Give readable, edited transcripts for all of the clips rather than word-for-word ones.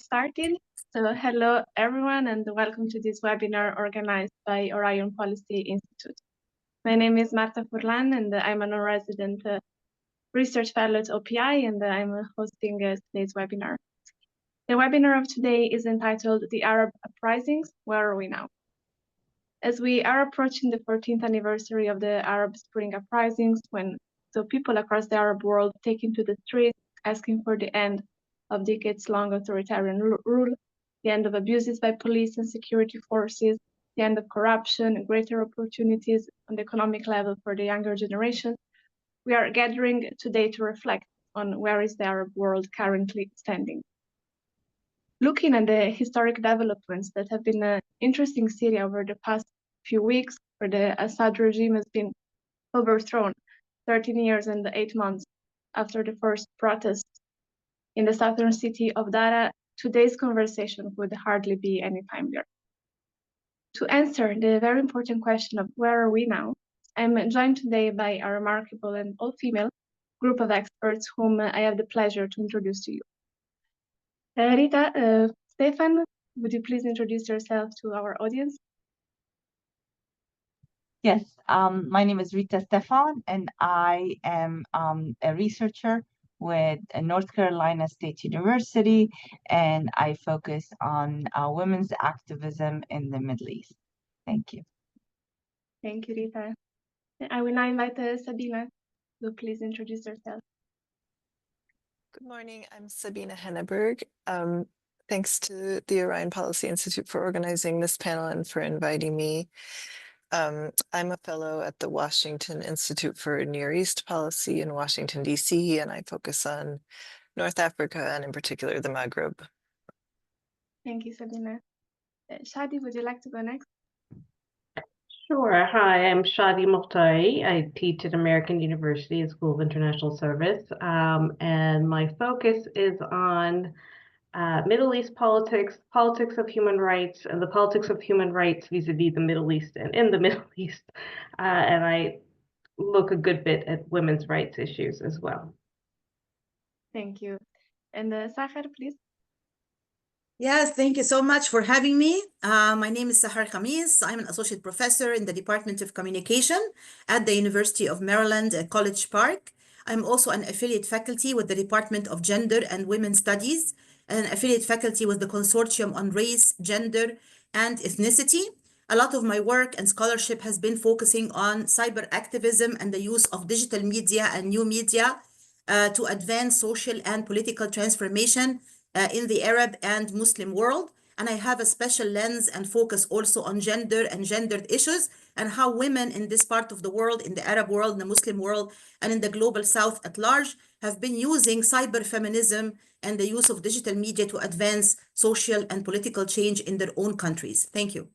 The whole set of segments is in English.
started. So hello everyone and welcome to this webinar organized by Orion Policy Institute. My name is Marta Furlan and I'm a non-resident research fellow at OPI and I'm hosting today's webinar. The webinar of today is entitled The Arab Uprisings, Where Are We Now? As we are approaching the 14th anniversary of the Arab Spring Uprisings, when people across the Arab world take to the streets asking for the end of decades-long authoritarian rule, the end of abuses by police and security forces, the end of corruption, greater opportunities on the economic level for the younger generation, we are gathering today to reflect on where is the Arab world currently standing. Looking at the historic developments that have been interesting Syria over the past few weeks, where the Assad regime has been overthrown 13 years and 8 months after the first protests in the southern city of Dara, today's conversation would hardly be any timelier. To answer the very important question of where are we now, I'm joined today by a remarkable and all-female group of experts whom I have the pleasure to introduce to you. Rita, Stephan, would you please introduce yourself to our audience? Yes, my name is Rita Stephan, and I am a researcher with North Carolina State University, and I focus on women's activism in the Middle East. Thank you. Thank you, Rita. I will now invite Sabina, so please introduce yourself. Good morning, I'm Sabina Henneberg. Thanks to the Orion Policy Institute for organizing this panel and for inviting me. I'm a fellow at the Washington Institute for Near East Policy in Washington, D.C., and I focus on North Africa and in particular the Maghreb. Thank you, Sabina. Shadi, would you like to go next? Sure. Hi, I'm Shadi Mokhtari. I teach at American University School of International Service, and my focus is on Middle East politics, politics of human rights, and the politics of human rights vis-a-vis the Middle East and in the Middle East. And I look a good bit at women's rights issues as well. Thank you. And Sahar, please. Yes, thank you so much for having me. My name is Sahar Khamis. I'm an associate professor in the Department of Communication at the University of Maryland at College Park. I'm also an affiliate faculty with the Department of Gender and Women Studies and an affiliate faculty with the Consortium on Race, Gender, and Ethnicity. A lot of my work and scholarship has been focusing on cyber activism and the use of digital media and new media to advance social and political transformation in the Arab and Muslim world. And I have a special lens and focus also on gender and gendered issues and how women in this part of the world, in the Arab world, in the Muslim world, and in the global South at large, have been using cyber feminism and the use of digital media to advance social and political change in their own countries. Thank you.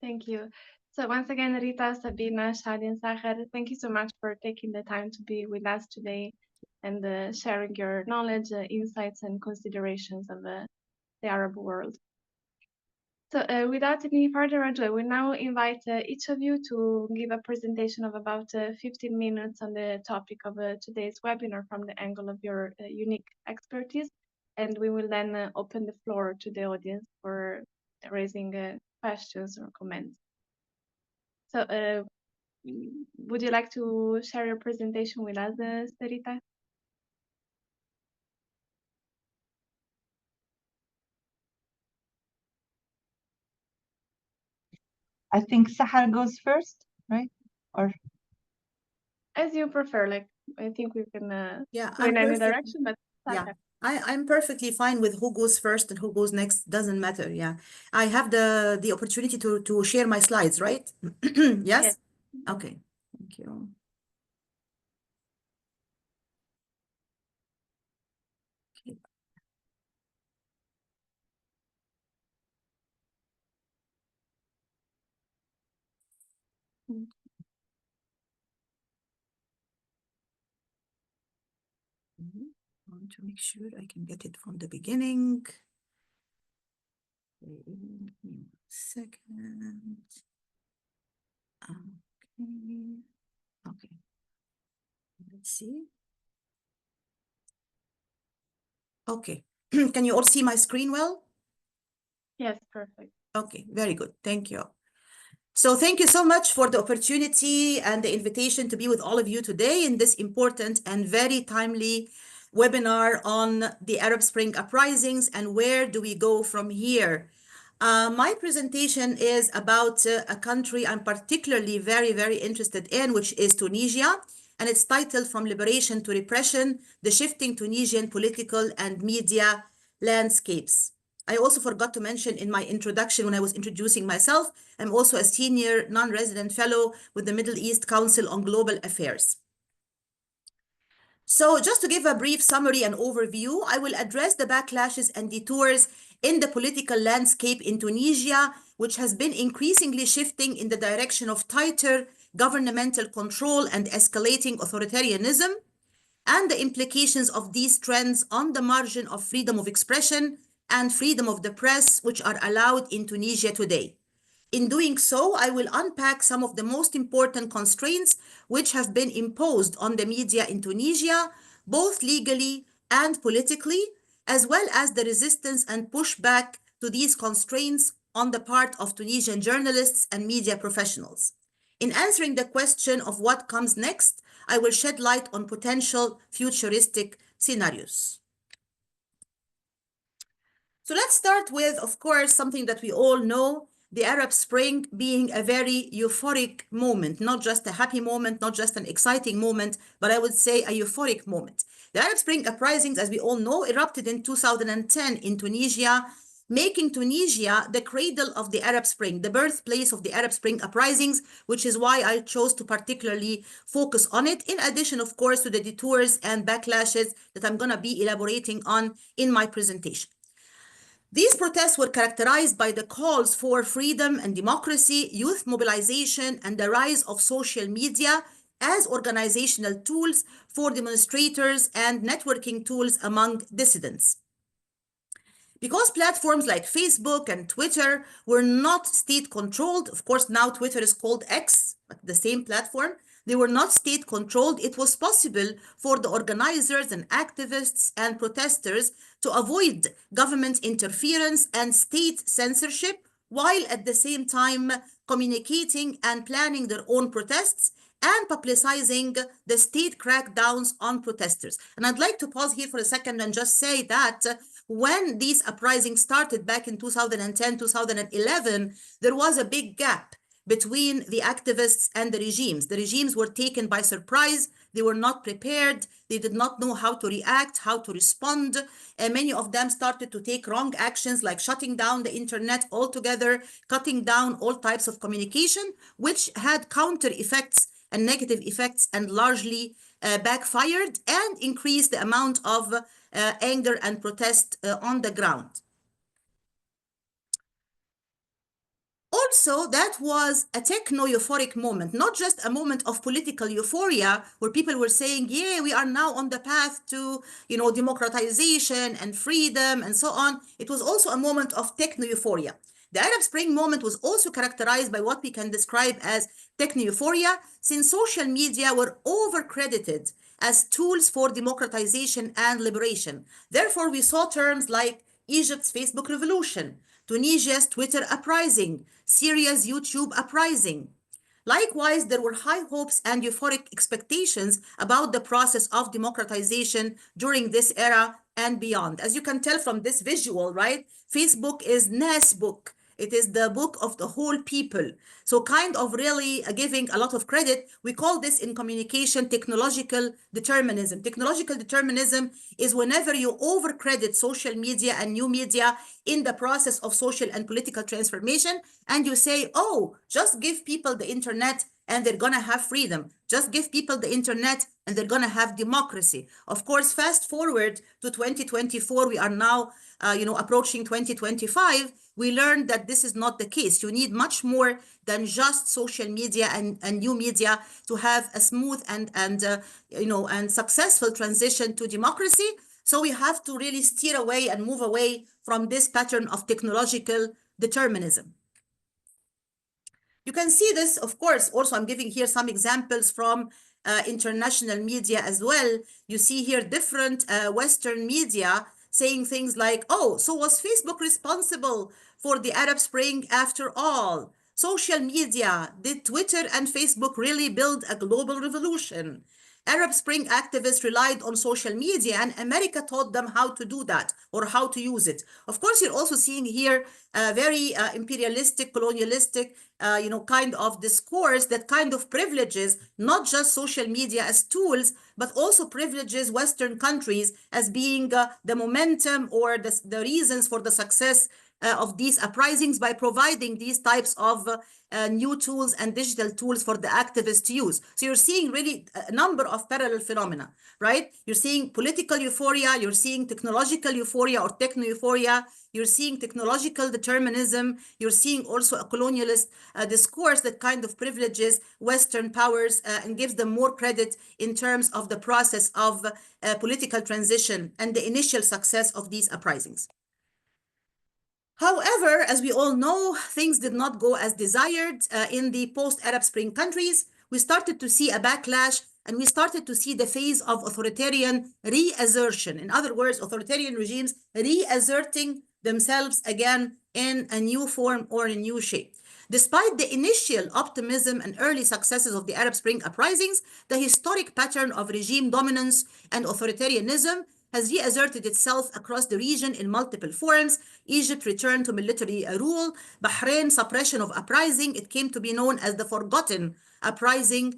Thank you. So once again, Rita, Sabina, Shadi, and Sahar, thank you so much for taking the time to be with us today and sharing your knowledge, insights, and considerations of the Arab world. So without any further ado, I will now invite each of you to give a presentation of about 15 minutes on the topic of today's webinar from the angle of your unique expertise. And we will then open the floor to the audience for raising questions or comments. So would you like to share your presentation with us, Rita? I think Sahar goes first, right? Or as you prefer. Like I think we can Yeah, go in any direction, but yeah, I'm perfectly fine with who goes first and who goes next. Doesn't matter. Yeah, I have the opportunity to share my slides, right? Yes? Yes. Okay. Thank you. Okay. I want to make sure I can get it from the beginning. Give me 1 second. Okay. Let's see. Okay. Can you all see my screen well? Yes, perfect. Okay, very good. Thank you. So thank you so much for the opportunity and the invitation to be with all of you today in this important and very timely webinar on the Arab Spring Uprisings and where do we go from here. My presentation is about a country I'm particularly very interested in, which is Tunisia, and it's titled From Liberation to Repression, the Shifting Tunisian Political and Media Landscapes. I also forgot to mention in my introduction when I was introducing myself, I'm also a senior non-resident fellow with the Middle East Council on Global Affairs. So just to give a brief summary and overview, I will address the backlashes and detours in the political landscape in Tunisia, which has been increasingly shifting in the direction of tighter governmental control and escalating authoritarianism, and the implications of these trends on the margin of freedom of expression and freedom of the press, which are allowed in Tunisia today. In doing so, I will unpack some of the most important constraints which have been imposed on the media in Tunisia, both legally and politically, as well as the resistance and pushback to these constraints on the part of Tunisian journalists and media professionals. In answering the question of what comes next, I will shed light on potential futuristic scenarios. So let's start with, of course, something that we all know, the Arab Spring being a very euphoric moment, not just a happy moment, not just an exciting moment, but I would say a euphoric moment. The Arab Spring Uprisings, as we all know, erupted in 2010 in Tunisia, making Tunisia the cradle of the Arab Spring, the birthplace of the Arab Spring Uprisings, which is why I chose to particularly focus on it, in addition, of course, to the detours and backlashes that I'm going to be elaborating on in my presentation. These protests were characterized by the calls for freedom and democracy, youth mobilization, and the rise of social media as organizational tools for demonstrators and networking tools among dissidents. Because platforms like Facebook and Twitter were not state-controlled, of course, now Twitter is called X, but the same platform, they were not state-controlled, it was possible for the organizers and activists and protesters to avoid government interference and state censorship, while at the same time communicating and planning their own protests and publicizing the state crackdowns on protesters. And I'd like to pause here for a second and just say that when these uprisings started back in 2010, 2011, there was a big gap between the activists and the regimes. The regimes were taken by surprise. They were not prepared. They did not know how to react, how to respond. And many of them started to take wrong actions like shutting down the internet altogether, cutting down all types of communication, which had counter effects and negative effects and largely backfired and increased the amount of anger and protest on the ground. Also, that was a techno-euphoric moment, not just a moment of political euphoria where people were saying, yeah, we are now on the path to, democratization and freedom and so on. It was also a moment of techno-euphoria. The Arab Spring moment was also characterized by what we can describe as techno-euphoria, since social media were overcredited as tools for democratization and liberation. Therefore, we saw terms like Egypt's Facebook revolution, Tunisia's Twitter uprising, Syria's YouTube uprising. Likewise, there were high hopes and euphoric expectations about the process of democratization during this era and beyond. As you can tell from this visual, right? Facebook is Nas book. It is the book of the whole people. So kind of really giving a lot of credit. We call this in communication technological determinism. Technological determinism is whenever you overcredit social media and new media in the process of social and political transformation, and you say, oh, just give people the internet and they're going to have freedom. Just give people the internet and they're going to have democracy. Of course, fast forward to 2024, we are now approaching 2025, we learned that this is not the case. You need much more than just social media and new media to have a smooth and successful transition to democracy. So we have to really steer away and move away from this pattern of technological determinism. You can see this, of course, also I'm giving here some examples from international media as well. You see here different Western media saying things like, oh, so was Facebook responsible for the Arab Spring after all? Social media, did Twitter and Facebook really build a global revolution? Arab Spring activists relied on social media and America taught them how to do that or how to use it. Of course, you're also seeing here a very imperialistic, colonialistic, kind of discourse that kind of privileges not just social media as tools, but also privileges Western countries as being the momentum or the reasons for the success of these uprisings by providing these types of new tools and digital tools for the activists to use. So you're seeing really a number of parallel phenomena, right? You're seeing political euphoria, you're seeing technological euphoria or techno euphoria, you're seeing technological determinism, you're seeing also a colonialist discourse that kind of privileges Western powers and gives them more credit in terms of the process of political transition and the initial success of these uprisings. However, as we all know, things did not go as desired in the post-Arab Spring countries. We started to see a backlash and we started to see the phase of authoritarian reassertion. In other words, authoritarian regimes reasserting themselves again in a new form or a new shape. Despite the initial optimism and early successes of the Arab Spring uprisings, the historic pattern of regime dominance and authoritarianism has reasserted itself across the region in multiple forms. Egypt returned to military rule. Bahrain, suppression of uprising. It came to be known as the forgotten uprising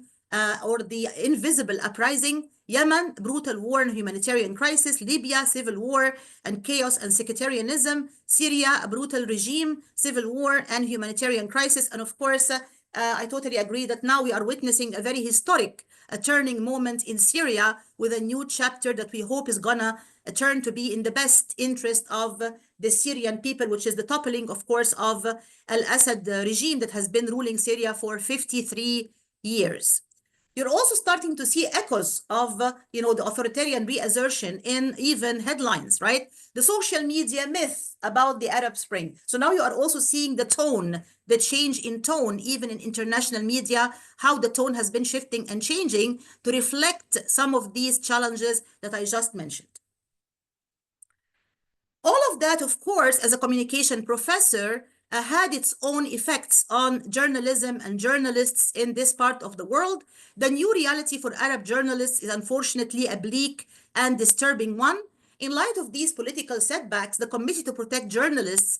or the invisible uprising. Yemen, brutal war and humanitarian crisis. Libya, civil war and chaos and sectarianism. Syria, a brutal regime, civil war and humanitarian crisis. And of course, I totally agree that now we are witnessing a very historic turning moment in Syria with a new chapter that we hope is gonna turn to be in the best interest of the Syrian people, which is the toppling, of course, of al-Assad regime that has been ruling Syria for 53 years. You're also starting to see echoes of, the authoritarian reassertion in even headlines, right? The social media myth about the Arab Spring. So now you are also seeing the tone, the change in tone, even in international media, how the tone has been shifting and changing to reflect some of these challenges that I just mentioned. All of that, of course, as a communication professor, had its own effects on journalism and journalists in this part of the world. The new reality for Arab journalists is unfortunately a bleak and disturbing one. In light of these political setbacks, the Committee to Protect Journalists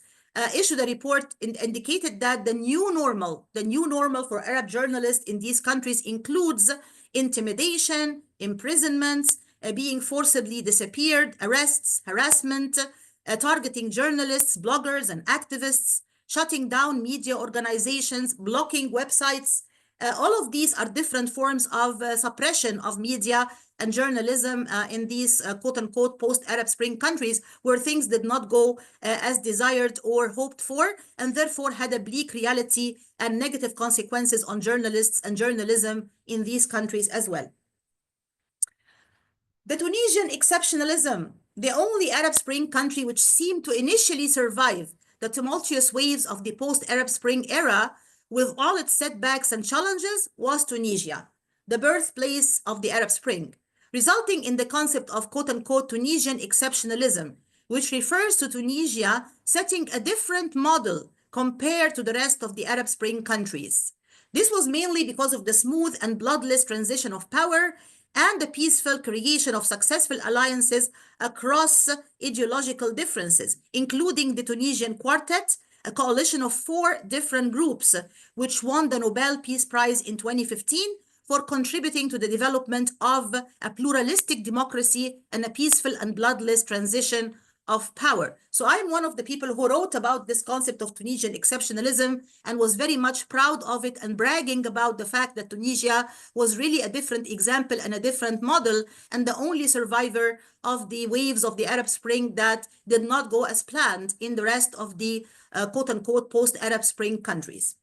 issued a report indicated that the new normal for Arab journalists in these countries includes intimidation, imprisonments, being forcibly disappeared, arrests, harassment, targeting journalists, bloggers, and activists, shutting down media organizations, blocking websites. All of these are different forms of suppression of media and journalism in these quote-unquote post-Arab Spring countries where things did not go as desired or hoped for, and therefore had a bleak reality and negative consequences on journalists and journalism in these countries as well. The Tunisian exceptionalism, the only Arab Spring country which seemed to initially survive the tumultuous waves of the post-Arab Spring era with all its setbacks and challenges, was Tunisia, the birthplace of the Arab Spring, resulting in the concept of quote-unquote Tunisian exceptionalism, which refers to Tunisia setting a different model compared to the rest of the Arab Spring countries. This was mainly because of the smooth and bloodless transition of power and the peaceful creation of successful alliances across ideological differences, including the Tunisian Quartet, a coalition of 4 different groups, which won the Nobel Peace Prize in 2015 for contributing to the development of a pluralistic democracy and a peaceful and bloodless transition of power. So I'm one of the people who wrote about this concept of Tunisian exceptionalism and was very much proud of it and bragging about the fact that Tunisia was really a different example and a different model and the only survivor of the waves of the Arab Spring that did not go as planned in the rest of the quote-unquote post-Arab Spring countries.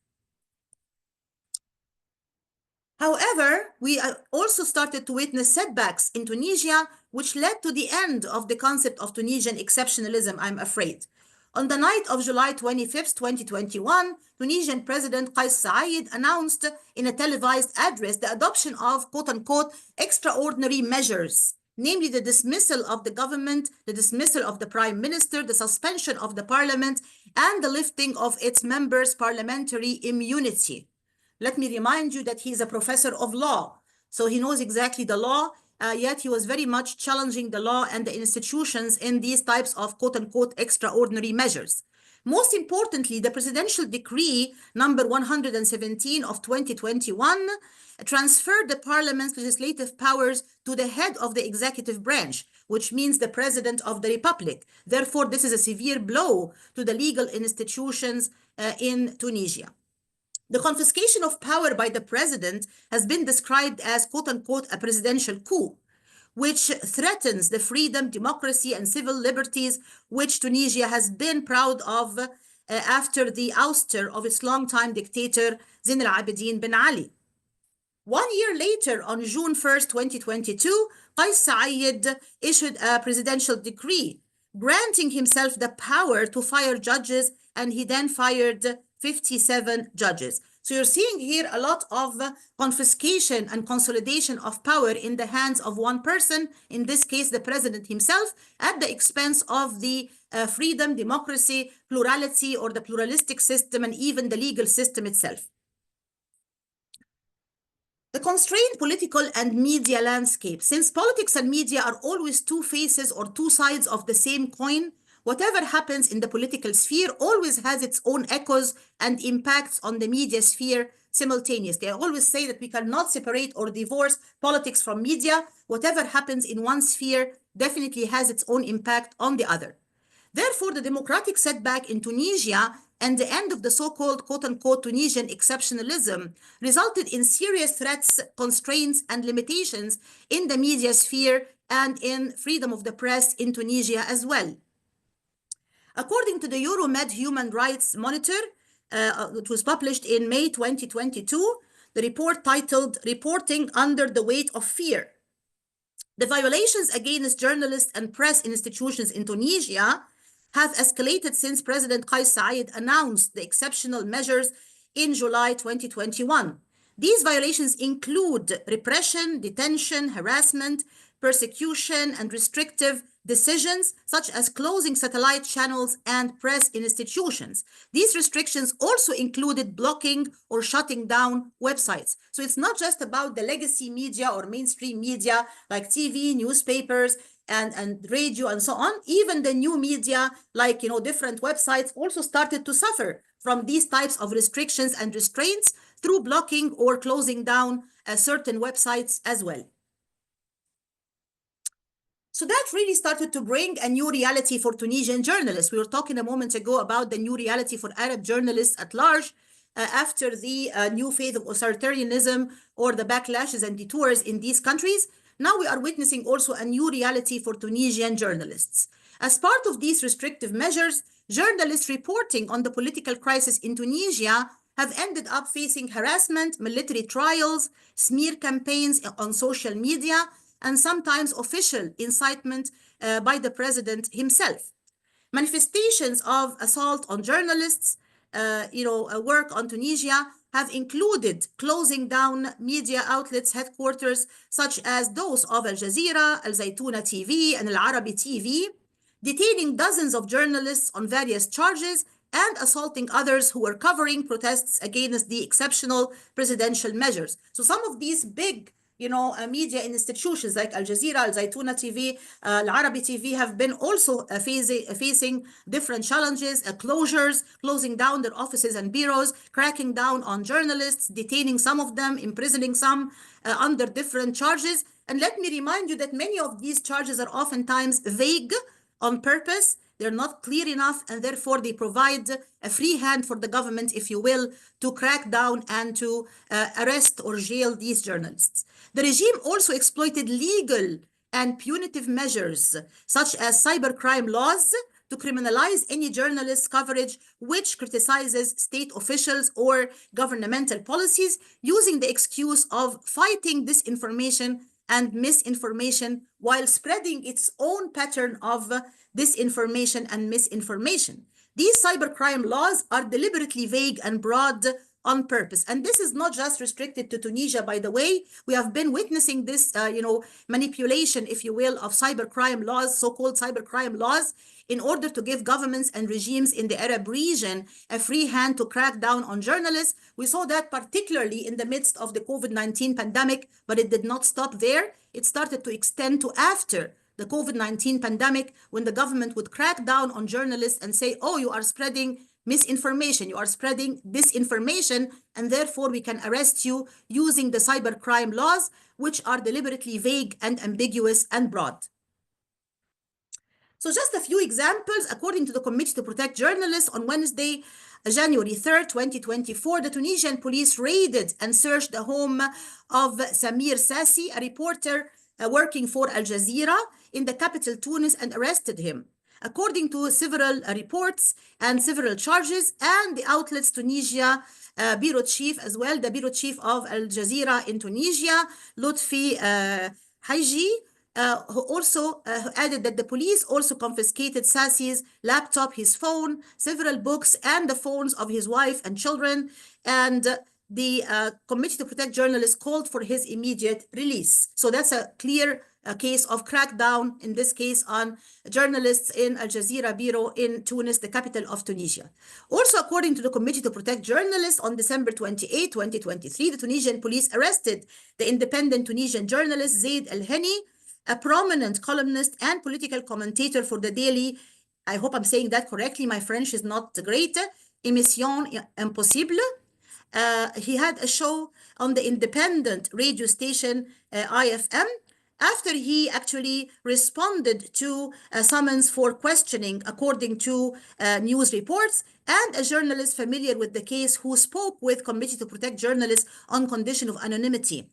However, we also started to witness setbacks in Tunisia, which led to the end of the concept of Tunisian exceptionalism, I'm afraid. On the night of July 25th, 2021, Tunisian President Kais Saied announced in a televised address the adoption of quote-unquote extraordinary measures namely the dismissal of the government, the dismissal of the prime minister, the suspension of the parliament, and the lifting of its members' parliamentary immunity. Let me remind you that he's a professor of law, so he knows exactly the law, yet he was very much challenging the law and the institutions in these types of quote-unquote extraordinary measures. Most importantly, the presidential decree number 117 of 2021 transferred the parliament's legislative powers to the head of the executive branch, which means the president of the republic. Therefore, this is a severe blow to the legal institutions in Tunisia. The confiscation of power by the president has been described as quote-unquote a presidential coup, which threatens the freedom, democracy, and civil liberties which Tunisia has been proud of after the ouster of its longtime dictator, Zine al-Abidine Ben Ali. 1 year later, on June 1st, 2022, Qais Said issued a presidential decree granting himself the power to fire judges, and he then fired 57 judges. So you're seeing here a lot of confiscation and consolidation of power in the hands of one person, in this case, the president himself, at the expense of the freedom, democracy, plurality, or the pluralistic system, and even the legal system itself. The constrained political and media landscape. Since politics and media are always two faces or two sides of the same coin, whatever happens in the political sphere always has its own echoes and impacts on the media sphere simultaneously. I always say that we cannot separate or divorce politics from media. Whatever happens in one sphere definitely has its own impact on the other. Therefore, the democratic setback in Tunisia and the end of the so-called quote-unquote Tunisian exceptionalism resulted in serious threats, constraints, and limitations in the media sphere and in freedom of the press in Tunisia as well. According to the Euromed Human Rights Monitor, it was published in May 2022, the report titled "Reporting Under the Weight of Fear." The violations against journalists and press institutions in Tunisia have escalated since President Qais Said announced the exceptional measures in July 2021. These violations include repression, detention, harassment, persecution, and restrictive decisions such as closing satellite channels and press institutions. These restrictions also included blocking or shutting down websites. So it's not just about the legacy media or mainstream media like TV, newspapers, and radio and so on. Even the new media, like different websites, also started to suffer from these types of restrictions and restraints through blocking or closing down certain websites as well. So that really started to bring a new reality for Tunisian journalists. We were talking a moment ago about the new reality for Arab journalists at large after the new phase of authoritarianism or the backlashes and detours in these countries. Now we are witnessing also a new reality for Tunisian journalists. As part of these restrictive measures, journalists reporting on the political crisis in Tunisia have ended up facing harassment, military trials, smear campaigns on social media, and sometimes official incitement by the president himself. Manifestations of assault on journalists, work on Tunisia have included closing down media outlets headquarters such as those of Al Jazeera, Al Zaytuna TV, and Al Arabi TV, detaining dozens of journalists on various charges and assaulting others who were covering protests against the exceptional presidential measures. So some of these big media institutions like Al Jazeera, Al Zaytuna TV, Al Arabi TV have been also facing different challenges, closures, closing down their offices and bureaus, cracking down on journalists, detaining some of them, imprisoning some under different charges. And let me remind you that many of these charges are oftentimes vague on purpose. They're not clear enough, and therefore they provide a free hand for the government, if you will, to crack down and to arrest or jail these journalists. The regime also exploited legal and punitive measures, such as cybercrime laws, to criminalize any journalist coverage which criticizes state officials or governmental policies, using the excuse of fighting disinformation and misinformation while spreading its own pattern of disinformation and misinformation. These cybercrime laws are deliberately vague and broad on purpose. And this is not just restricted to Tunisia, by the way. We have been witnessing this, manipulation, if you will, of cybercrime laws, so-called cybercrime laws, in order to give governments and regimes in the Arab region a free hand to crack down on journalists. We saw that particularly in the midst of the COVID-19 pandemic, but it did not stop there. It started to extend to after the COVID-19 pandemic, when the government would crack down on journalists and say, oh, you are spreading misinformation, you are spreading disinformation, and therefore we can arrest you using the cybercrime laws, which are deliberately vague and ambiguous and broad. So just a few examples. According to the Committee to Protect Journalists, on Wednesday, January 3rd, 2024, the Tunisian police raided and searched the home of Samir Sassi, a reporter working for Al Jazeera in the capital Tunis, and arrested him. According to several reports and several charges, and the outlets Tunisia bureau chief as well, the bureau chief of Al Jazeera in Tunisia, Lutfi Haji, who also added that the police also confiscated Sassi's laptop, his phone, several books, and the phones of his wife and children. And the Committee to Protect Journalists called for his immediate release. So that's a clear case of crackdown, in this case on journalists in Al Jazeera Bureau in Tunis, the capital of Tunisia. Also, according to the Committee to Protect Journalists, on December 28, 2023, the Tunisian police arrested the independent Tunisian journalist Zaid El-Henni, a prominent columnist and political commentator for the daily, I hope I'm saying that correctly, my French is not great, Émission Impossible. He had a show on the independent radio station IFM after he actually responded to a summons for questioning, according to news reports, and a journalist familiar with the case who spoke with Committee to Protect Journalists on condition of anonymity,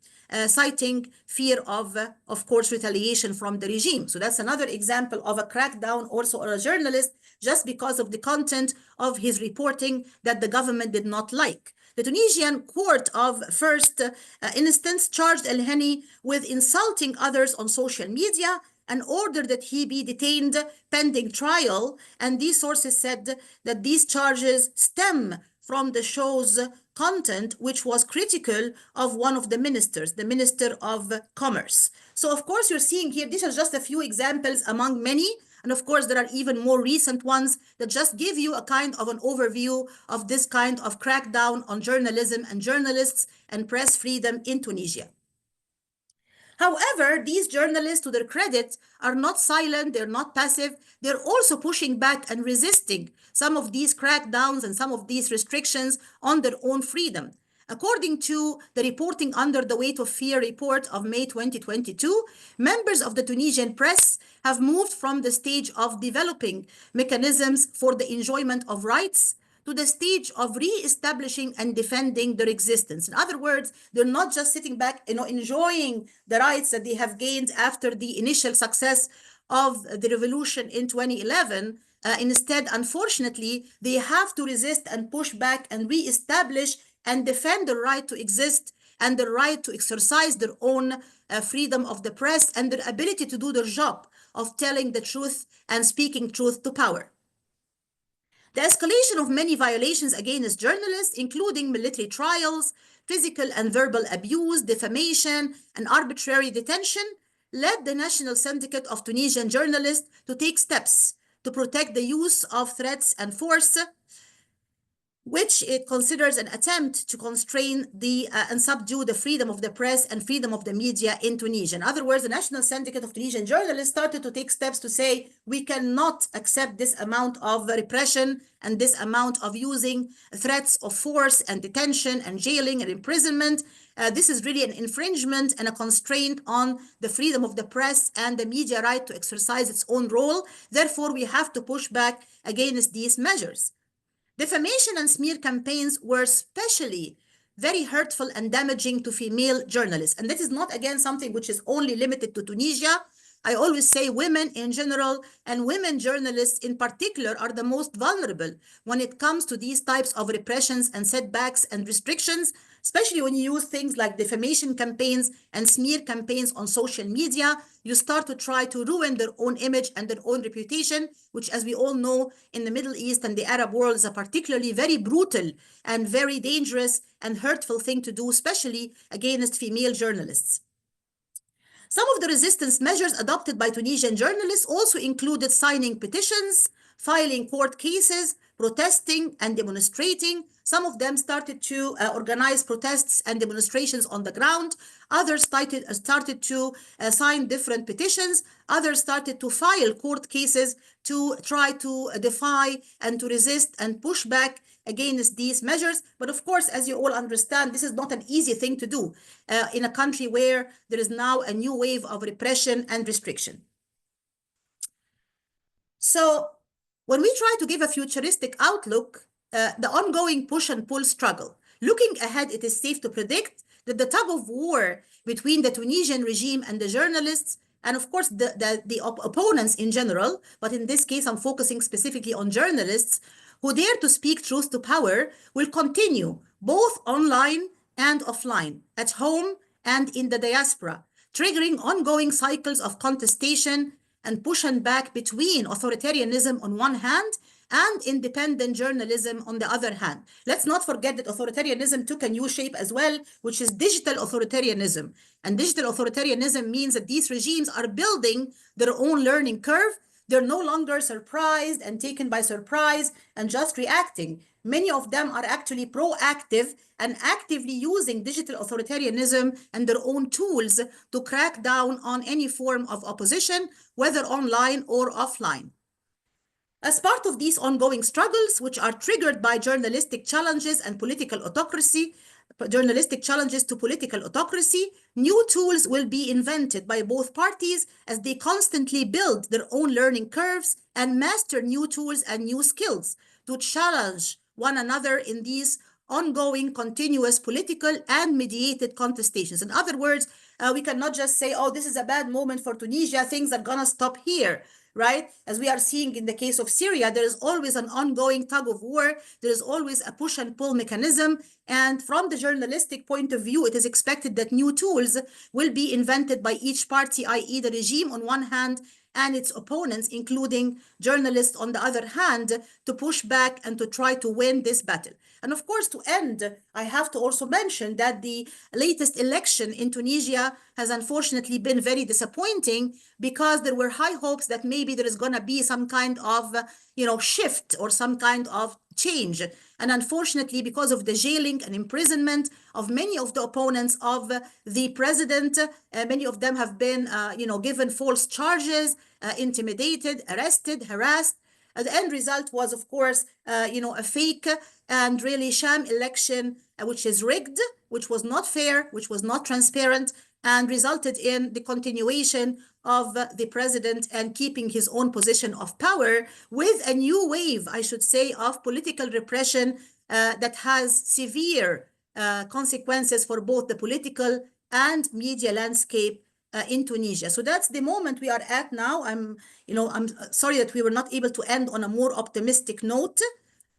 citing fear of course, retaliation from the regime. So that's another example of a crackdown also on a journalist, just because of the content of his reporting that the government did not like. The Tunisian court of first instance charged El-Henni with insulting others on social media and ordered that he be detained pending trial. And these sources said that these charges stem from the show's content, which was critical of one of the ministers, the Minister of Commerce. So of course, you're seeing here, these are just a few examples among many. And of course, there are even more recent ones that just give you a kind of an overview of this kind of crackdown on journalism and journalists and press freedom in Tunisia. However, these journalists, to their credit, are not silent, they're not passive, they're also pushing back and resisting some of these crackdowns and some of these restrictions on their own freedom. According to the Reporting Under the Weight of Fear report of May 2022, members of the Tunisian press have moved from the stage of developing mechanisms for the enjoyment of rights to the stage of re-establishing and defending their existence. In other words, they're not just sitting back, enjoying the rights that they have gained after the initial success of the revolution in 2011. Instead, unfortunately, they have to resist and push back and re-establish and defend the right to exist and the right to exercise their own freedom of the press and their ability to do their job of telling the truth and speaking truth to power. The escalation of many violations against journalists, including military trials, physical and verbal abuse, defamation, and arbitrary detention, led the National Syndicate of Tunisian Journalists to take steps to protect the use of threats and force, which it considers an attempt to constrain and subdue the freedom of the press and freedom of the media in Tunisia. In other words, the National Syndicate of Tunisian Journalists started to take steps to say, we cannot accept this amount of repression and this amount of using threats of force and detention and jailing and imprisonment. This is really an infringement and a constraint on the freedom of the press and the media right to exercise its own role. Therefore, we have to push back against these measures. Defamation and smear campaigns were especially very hurtful and damaging to female journalists. And that is not, again, something which is only limited to Tunisia. I always say women in general and women journalists in particular are the most vulnerable when it comes to these types of repressions and setbacks and restrictions, especially when you use things like defamation campaigns and smear campaigns on social media. You start to try to ruin their own image and their own reputation, which, as we all know, in the Middle East and the Arab world is a particularly very brutal and very dangerous and hurtful thing to do, especially against female journalists. Some of the resistance measures adopted by Tunisian journalists also included signing petitions, filing court cases, protesting and demonstrating. Some of them started to organize protests and demonstrations on the ground. Others started to sign different petitions. Others started to file court cases to try to defy and to resist and push back against these measures. But of course, as you all understand, this is not an easy thing to do in a country where there is now a new wave of repression and restriction. So when we try to give a futuristic outlook, the ongoing push and pull struggle, looking ahead, it is safe to predict that the tug of war between the Tunisian regime and the journalists, and of course the opponents in general, but in this case, I'm focusing specifically on journalists who dare to speak truth to power, will continue both online and offline, at home and in the diaspora, triggering ongoing cycles of contestation and push and back between authoritarianism on one hand and independent journalism on the other hand. Let's not forget that authoritarianism took a new shape as well, which is digital authoritarianism. And digital authoritarianism means that these regimes are building their own learning curve. They're no longer surprised and taken by surprise and just reacting. Many of them are actually proactive and actively using digital authoritarianism and their own tools to crack down on any form of opposition, whether online or offline. As part of these ongoing struggles, which are triggered by journalistic challenges and political autocracy, new tools will be invented by both parties as they constantly build their own learning curves and master new tools and new skills to challenge one another in these ongoing, continuous political and mediated contestations. In other words, we cannot just say, oh, this is a bad moment for Tunisia, things are gonna stop here. Right? As we are seeing in the case of Syria, there is always an ongoing tug of war. There is always a push and pull mechanism. And from the journalistic point of view, it is expected that new tools will be invented by each party, i.e. the regime on one hand, and its opponents, including journalists on the other hand, to push back and to try to win this battle. And of course, to end, I have to also mention that the latest election in Tunisia has unfortunately been very disappointing because there were high hopes that maybe there is going to be some kind of, shift or some kind of change. And unfortunately, because of the jailing and imprisonment of many of the opponents of the president, many of them have been, given false charges, intimidated, arrested, harassed. The end result was, of course, a fake and really sham election, which is rigged, which was not fair, which was not transparent, and resulted in the continuation of the president and keeping his own position of power with a new wave, I should say, of political repression that has severe consequences for both the political and media landscape in Tunisia. So that's the moment we are at now. I'm sorry that we were not able to end on a more optimistic note,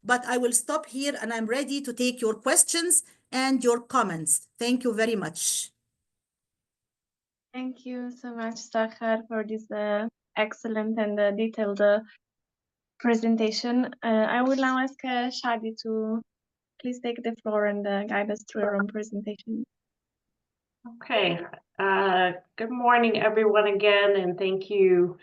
but I will stop here and I'm ready to take your questions and your comments. Thank you very much. Thank you so much, Sahar, for this excellent and detailed presentation. I will now ask Shadi to please take the floor and guide us through your own presentation. Okay. Good morning, everyone, again, and thank you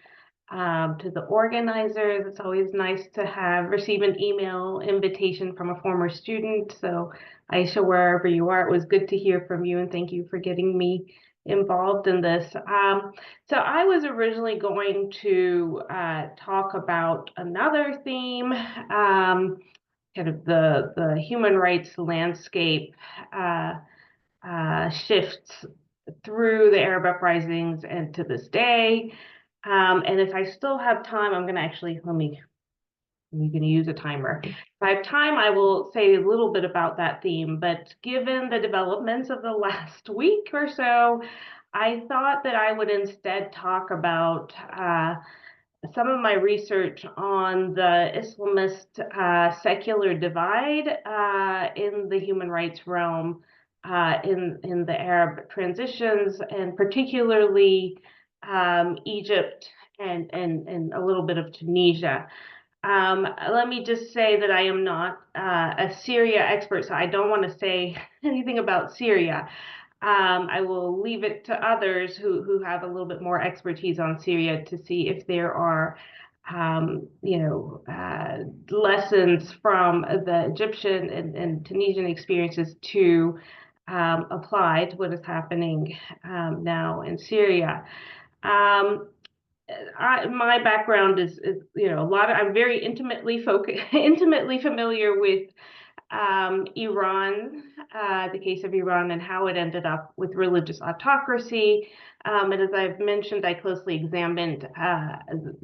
to the organizers. It's always nice to receive an email invitation from a former student. So Aisha, wherever you are, it was good to hear from you, and thank you for getting me involved in this. So I was originally going to talk about another theme, kind of the human rights landscape shifts through the Arab uprisings and to this day. And if I still have time, I'm going to actually, I'm going to use a timer. If I have time, I will say a little bit about that theme. But given the developments of the last week or so, I thought that I would instead talk about some of my research on the Islamist secular divide in the human rights realm in the Arab transitions, and particularly Egypt and a little bit of Tunisia. Let me just say that I am not a Syria expert, so I don't want to say anything about Syria. I will leave it to others who have a little bit more expertise on Syria to see if there are, lessons from the Egyptian and Tunisian experiences to apply to what is happening now in Syria. My background is I'm very intimately familiar with Iran, the case of Iran and how it ended up with religious autocracy. And as I've mentioned, I closely examined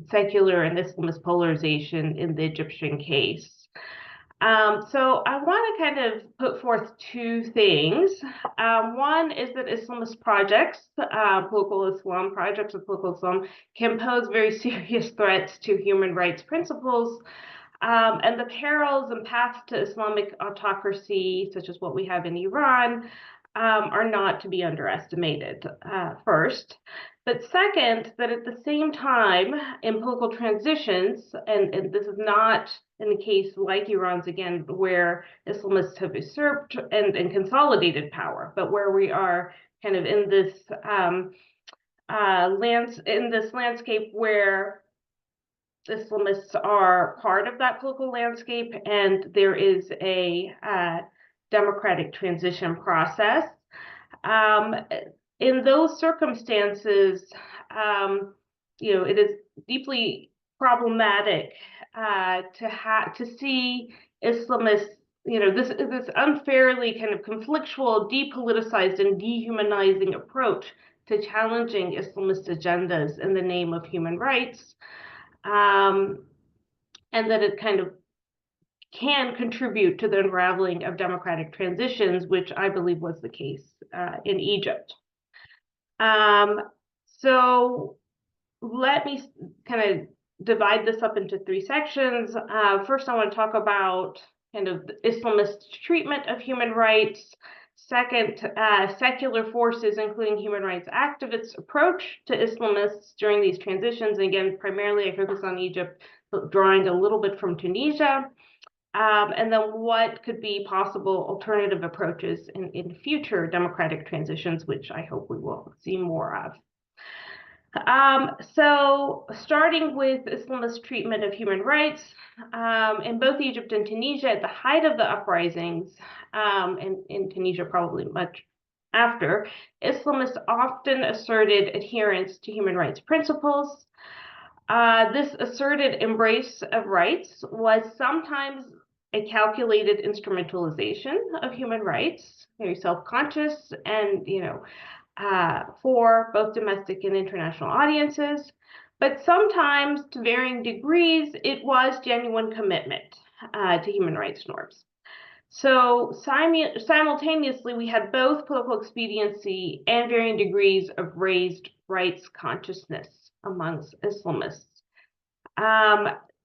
secular and Islamist polarization in the Egyptian case. So I want to kind of put forth two things. One is that Islamist projects, political Islam projects of political Islam, can pose very serious threats to human rights principles. And the perils and paths to Islamic autocracy, such as what we have in Iran, are not to be underestimated, first. But second, that at the same time, in political transitions, and this is not in the case like Iran's again, where Islamists have usurped and consolidated power, but where we are kind of in this landscape where Islamists are part of that political landscape, and there is a democratic transition process. In those circumstances, it is deeply problematic to see Islamists, this unfairly kind of conflictual, depoliticized, and dehumanizing approach to challenging Islamist agendas in the name of human rights, and that it kind of can contribute to the unraveling of democratic transitions, which I believe was the case in Egypt. So let me kind of divide this up into three sections. First, I want to talk about kind of the Islamist treatment of human rights. Second, secular forces, including human rights activists' approach to Islamists during these transitions. And again, primarily I focus on Egypt, but drawing a little bit from Tunisia. And then what could be possible alternative approaches in future democratic transitions, which I hope we will see more of. So starting with Islamist treatment of human rights, in both Egypt and Tunisia at the height of the uprisings, and in Tunisia probably much after, Islamists often asserted adherence to human rights principles. This asserted embrace of rights was sometimes a calculated instrumentalization of human rights, very self-conscious and, for both domestic and international audiences. But sometimes, to varying degrees, it was genuine commitment to human rights norms. So simultaneously, we had both political expediency and varying degrees of raised rights consciousness amongst Islamists.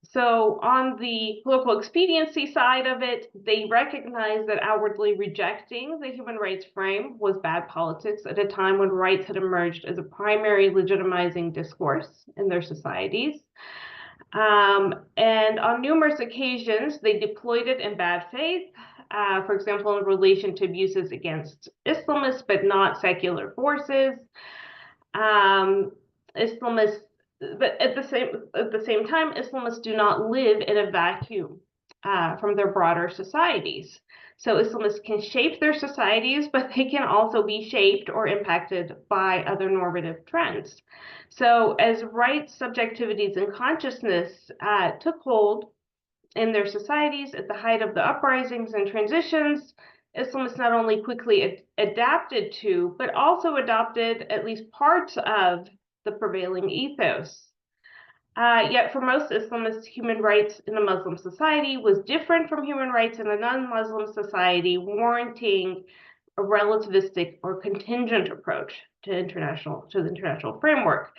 So on the political expediency side of it, they recognized that outwardly rejecting the human rights frame was bad politics at a time when rights had emerged as a primary legitimizing discourse in their societies. And on numerous occasions, they deployed it in bad faith, for example, in relation to abuses against Islamists, but not secular forces. But at the same time, Islamists do not live in a vacuum from their broader societies. So Islamists can shape their societies, but they can also be shaped or impacted by other normative trends. So as rights, subjectivities, and consciousness took hold in their societies at the height of the uprisings and transitions, Islamists not only quickly adapted to, but also adopted at least parts of the prevailing ethos. Yet for most Islamists, human rights in a Muslim society was different from human rights in a non-Muslim society, warranting a relativistic or contingent approach to the international framework.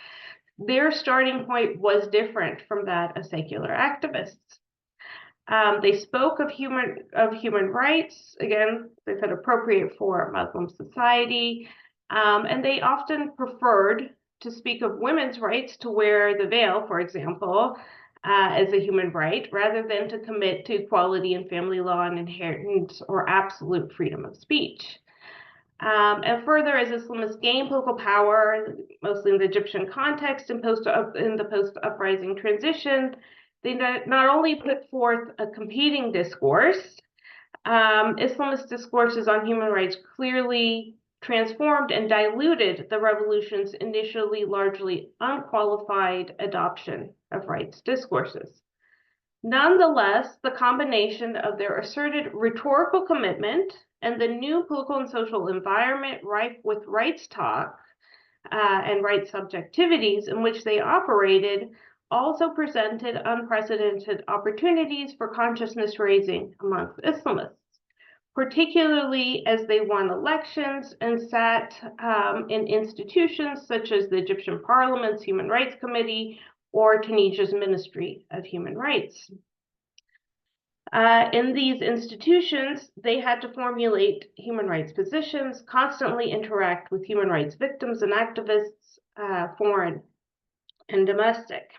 Their starting point was different from that of secular activists. They spoke of human rights, again, they said appropriate for Muslim society, and they often preferred to speak of women's rights to wear the veil, for example, as a human right, rather than to commit to equality in family law and inheritance or absolute freedom of speech. And further, as Islamists gained political power, mostly in the Egyptian context and in the post-uprising transition, they not only put forth a competing discourse, Islamist discourses on human rights clearly transformed and diluted the revolution's initially largely unqualified adoption of rights discourses. Nonetheless, the combination of their asserted rhetorical commitment and the new political and social environment rife with rights talk and rights subjectivities in which they operated also presented unprecedented opportunities for consciousness raising amongst Islamists, particularly as they won elections and sat in institutions such as the Egyptian Parliament's Human Rights Committee or Tunisia's Ministry of Human Rights. In these institutions, they had to formulate human rights positions, constantly interact with human rights victims and activists, foreign and domestic.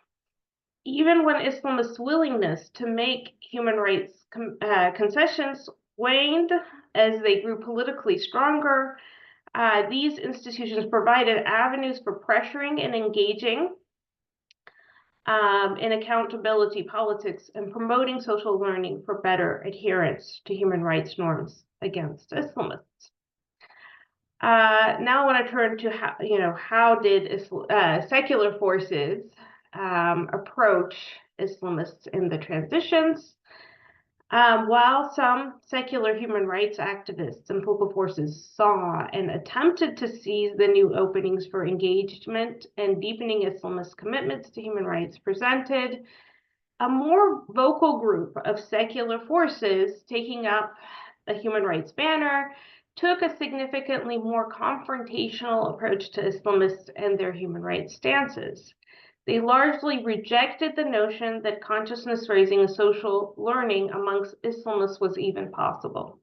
Even when Islamists' willingness to make human rights concessions waned as they grew politically stronger, these institutions provided avenues for pressuring and engaging in accountability politics and promoting social learning for better adherence to human rights norms against Islamists. Now I want to turn to how did secular forces approach Islamists in the transitions. While some secular human rights activists and political forces saw and attempted to seize the new openings for engagement and deepening Islamist commitments to human rights presented, a more vocal group of secular forces taking up a human rights banner took a significantly more confrontational approach to Islamists and their human rights stances. They largely rejected the notion that consciousness raising and social learning amongst Islamists was even possible.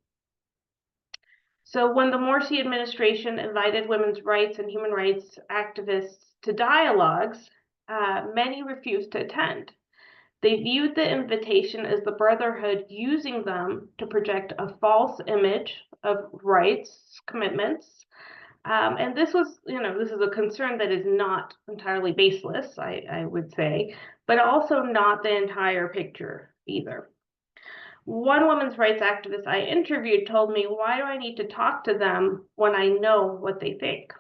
So when the Morsi administration invited women's rights and human rights activists to dialogues, many refused to attend. They viewed the invitation as the Brotherhood using them to project a false image of rights commitments. And this is a concern that is not entirely baseless, I would say, but also not the entire picture either. One women's rights activist I interviewed told me, why do I need to talk to them when I know what they think?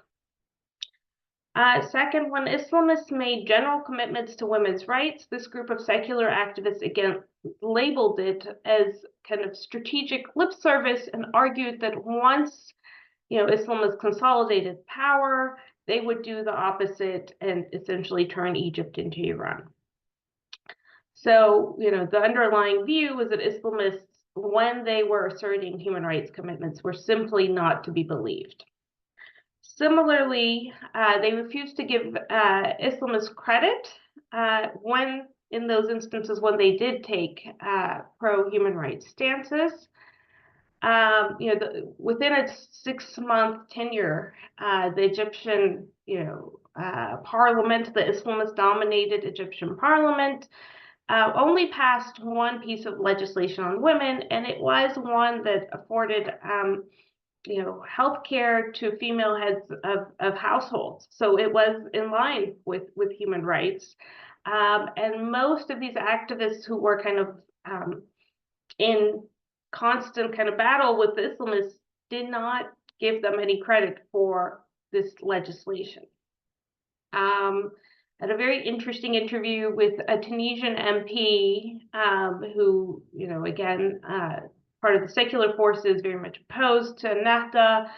Second, when Islamists made general commitments to women's rights, this group of secular activists again labeled it as kind of strategic lip service and argued that once Islam has consolidated power, they would do the opposite and essentially turn Egypt into Iran. So, the underlying view was that Islamists, when they were asserting human rights commitments, were simply not to be believed. Similarly, they refused to give Islamists credit when, in those instances, when they did take pro-human rights stances. Within its 6-month tenure, the Egyptian, parliament, the Islamist-dominated Egyptian parliament, only passed one piece of legislation on women, and it was one that afforded, healthcare to female heads of households. So it was in line with human rights, and most of these activists who were kind of in constant kind of battle with the Islamists did not give them any credit for this legislation. Had a very interesting interview with a Tunisian MP who, again, part of the secular forces, very much opposed to Nahda.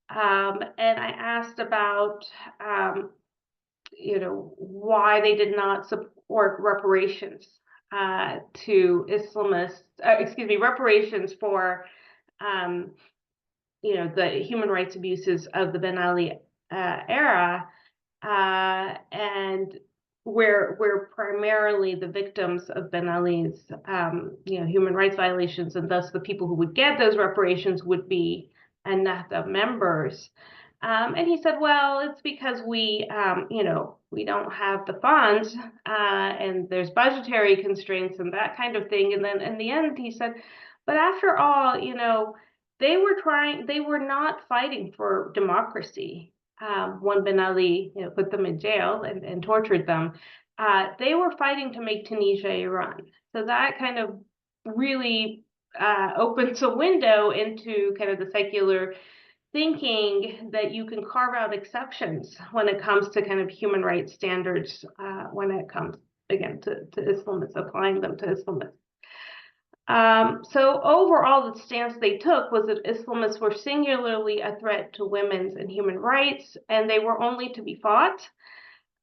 And I asked about, why they did not support reparations to Islamists, reparations for, the human rights abuses of the Ben Ali era, and where primarily the victims of Ben Ali's human rights violations, and thus the people who would get those reparations, would be Ennahda members. And he said, well, it's because we don't have the funds, and there's budgetary constraints and that kind of thing. And then in the end, he said, but after all, they were not fighting for democracy. When Ben Ali put them in jail and tortured them, they were fighting to make Tunisia Iran. So that kind of really opens a window into kind of the secular thinking that you can carve out exceptions when it comes to kind of human rights standards, when it comes, again, to Islamists, applying them to Islamists. So overall, the stance they took was that Islamists were singularly a threat to women's and human rights, and they were only to be fought.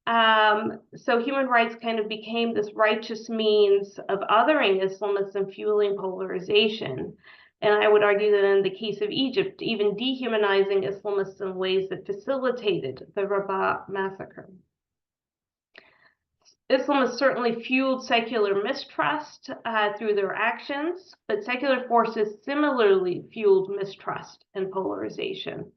So human rights kind of became this righteous means of othering Islamists and fueling polarization. And I would argue that in the case of Egypt, even dehumanizing Islamists in ways that facilitated the Rabat massacre. Islamists certainly fueled secular mistrust through their actions, but secular forces similarly fueled mistrust and polarization.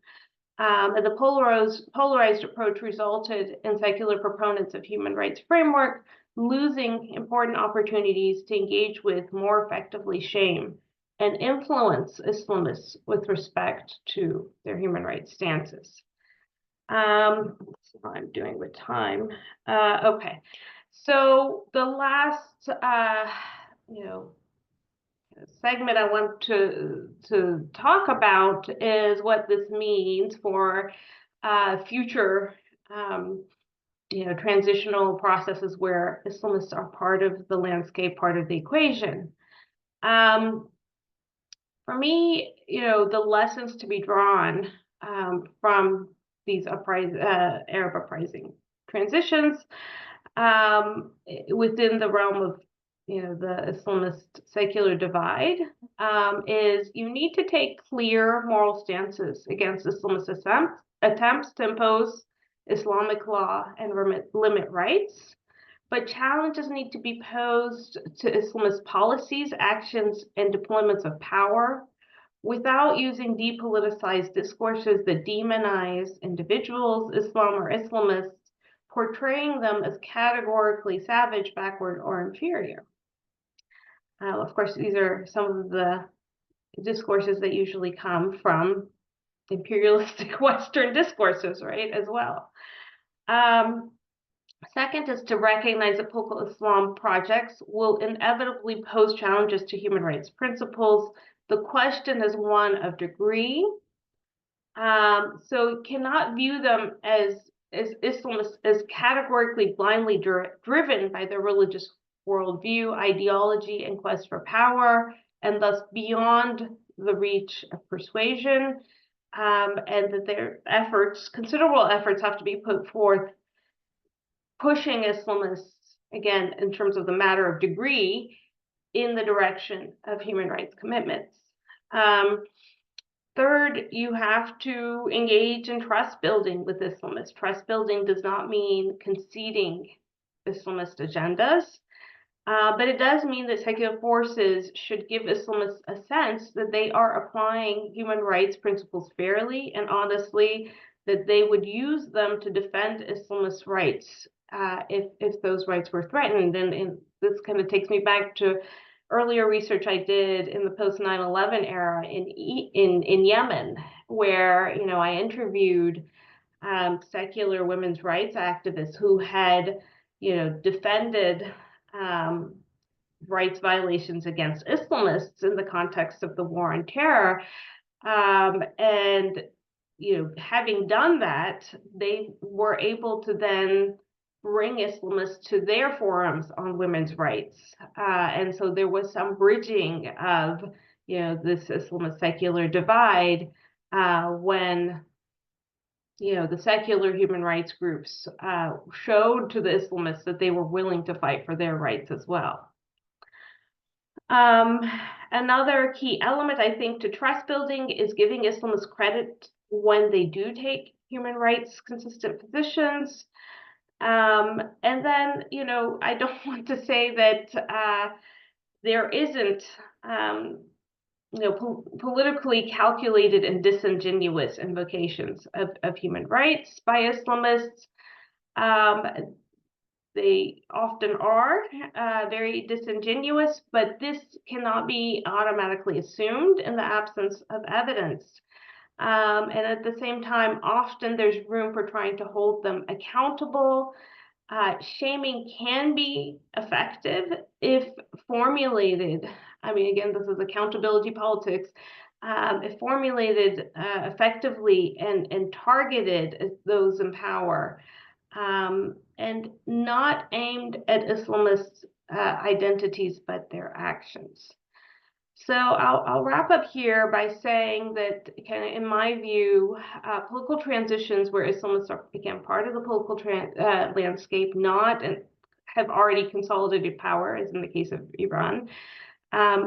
And the polarized approach resulted in secular proponents of human rights framework losing important opportunities to engage with, more effectively shame and influence Islamists with respect to their human rights stances. Let's see how I'm doing with time. Okay. So the last, segment I want to talk about is what this means for future, transitional processes where Islamists are part of the landscape, part of the equation. For me, the lessons to be drawn from these Arab uprising transitions within the realm of the Islamist secular divide is you need to take clear moral stances against Islamist attempts to impose Islamic law and limit rights, but challenges need to be posed to Islamist policies, actions, and deployments of power without using depoliticized discourses that demonize individuals, Islam or Islamists, portraying them as categorically savage, backward, or inferior. Of course, these are some of the discourses that usually come from imperialistic Western discourses, right, as well. Second is to recognize that political Islam projects will inevitably pose challenges to human rights principles. The question is one of degree. So you cannot view them as Islamists as categorically blindly driven by their religious worldview, ideology, and quest for power, and thus beyond the reach of persuasion, and that their considerable efforts have to be put forth pushing Islamists, again, in terms of the matter of degree, in the direction of human rights commitments. Third, you have to engage in trust building with Islamists. Trust building does not mean conceding Islamist agendas, but it does mean that secular forces should give Islamists a sense that they are applying human rights principles fairly and honestly, that they would use them to defend Islamist rights if those rights were threatened. And this kind of takes me back to earlier research I did in the post 9/11 era in Yemen, where I interviewed secular women's rights activists who had defended rights violations against Islamists in the context of the war on terror, and having done that, they were able to then bring Islamists to their forums on women's rights. And so there was some bridging of, this Islamist secular divide when, the secular human rights groups showed to the Islamists that they were willing to fight for their rights as well. Another key element, I think, to trust building is giving Islamists credit when they do take human rights consistent positions. And then, I don't want to say that there isn't, politically calculated and disingenuous invocations of human rights by Islamists. They often are very disingenuous, but this cannot be automatically assumed in the absence of evidence. And at the same time, often there's room for trying to hold them accountable. Shaming can be effective if formulated. I mean, again, this is accountability politics. If formulated effectively and targeted at those in power, and not aimed at Islamist identities, but their actions. So I'll wrap up here by saying that, kind of in my view, political transitions where Islamists became part of the political landscape, not and have already consolidated power, as in the case of Iran.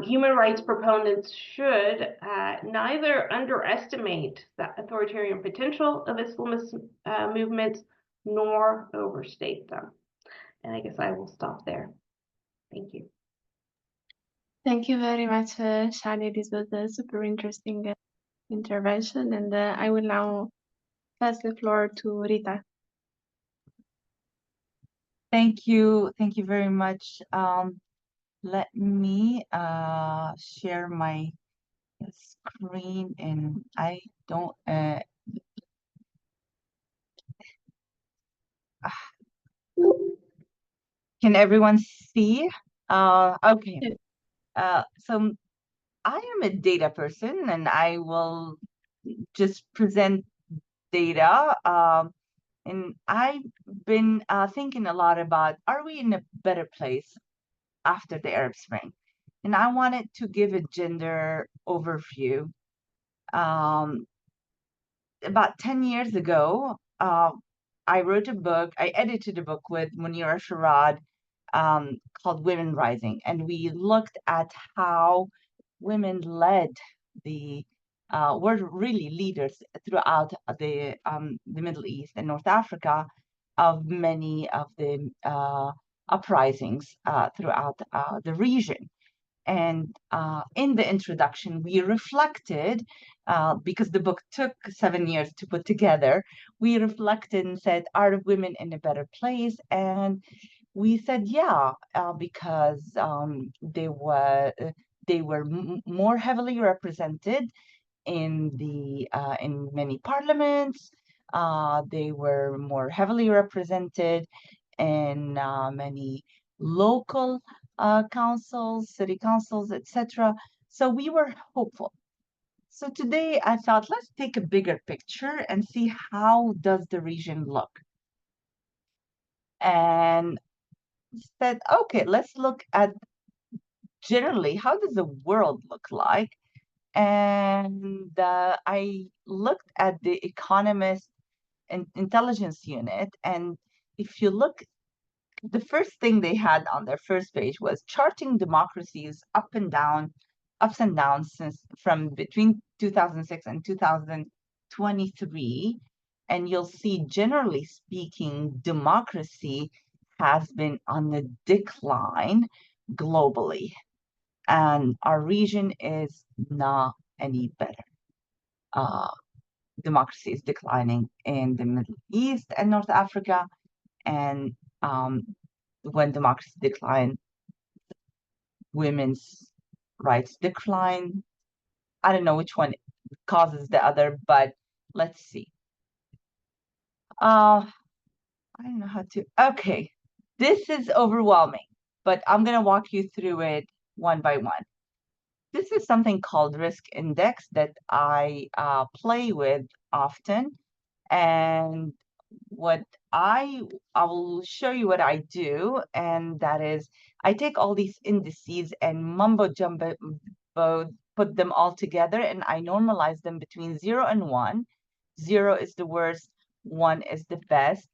Human rights proponents should neither underestimate the authoritarian potential of Islamist movements nor overstate them. And I guess I will stop there. Thank you. Thank you very much, Shadi. This was a super interesting intervention, and I will now pass the floor to Rita. Thank you very much. Let me share my screen, and I don't. Can everyone see? Okay. So I am a data person, and I will just present data. And I've been thinking a lot about, are we in a better place after the Arab Spring? And I wanted to give a gender overview. About 10 years ago, I wrote a book, I edited a book with Munira Sharad called Women Rising. And we looked at how women led were really leaders throughout the Middle East and North Africa of many of the uprisings throughout the region. And in the introduction, we reflected, because the book took 7 years to put together, we reflected and said, are women in a better place? And we said, yeah, because they were more heavily represented in many parliaments. They were more heavily represented in many local councils, city councils, etc. So we were hopeful. So today I thought, let's take a bigger picture and see how does the region look. And said, okay, let's look at generally, how does the world look like? And I looked at the Economist and Intelligence Unit, and if you look, the first thing they had on their first page was charting democracies ups and downs since from between 2006 and 2023. And you'll see, generally speaking, democracy has been on the decline globally, and our region is not any better. Democracy is declining in the Middle East and North Africa, and when democracy decline, women's rights decline. I don't know which one causes the other, but let's see. I don't know how to. Okay, this is overwhelming, but I'm gonna walk you through it one by one. This is something called risk index that I play with often, and what I will show you what I do, and that is I take all these indices and mumbo jumbo put them all together, and I normalize them between 0 and 1. 0 is the worst, 1 is the best,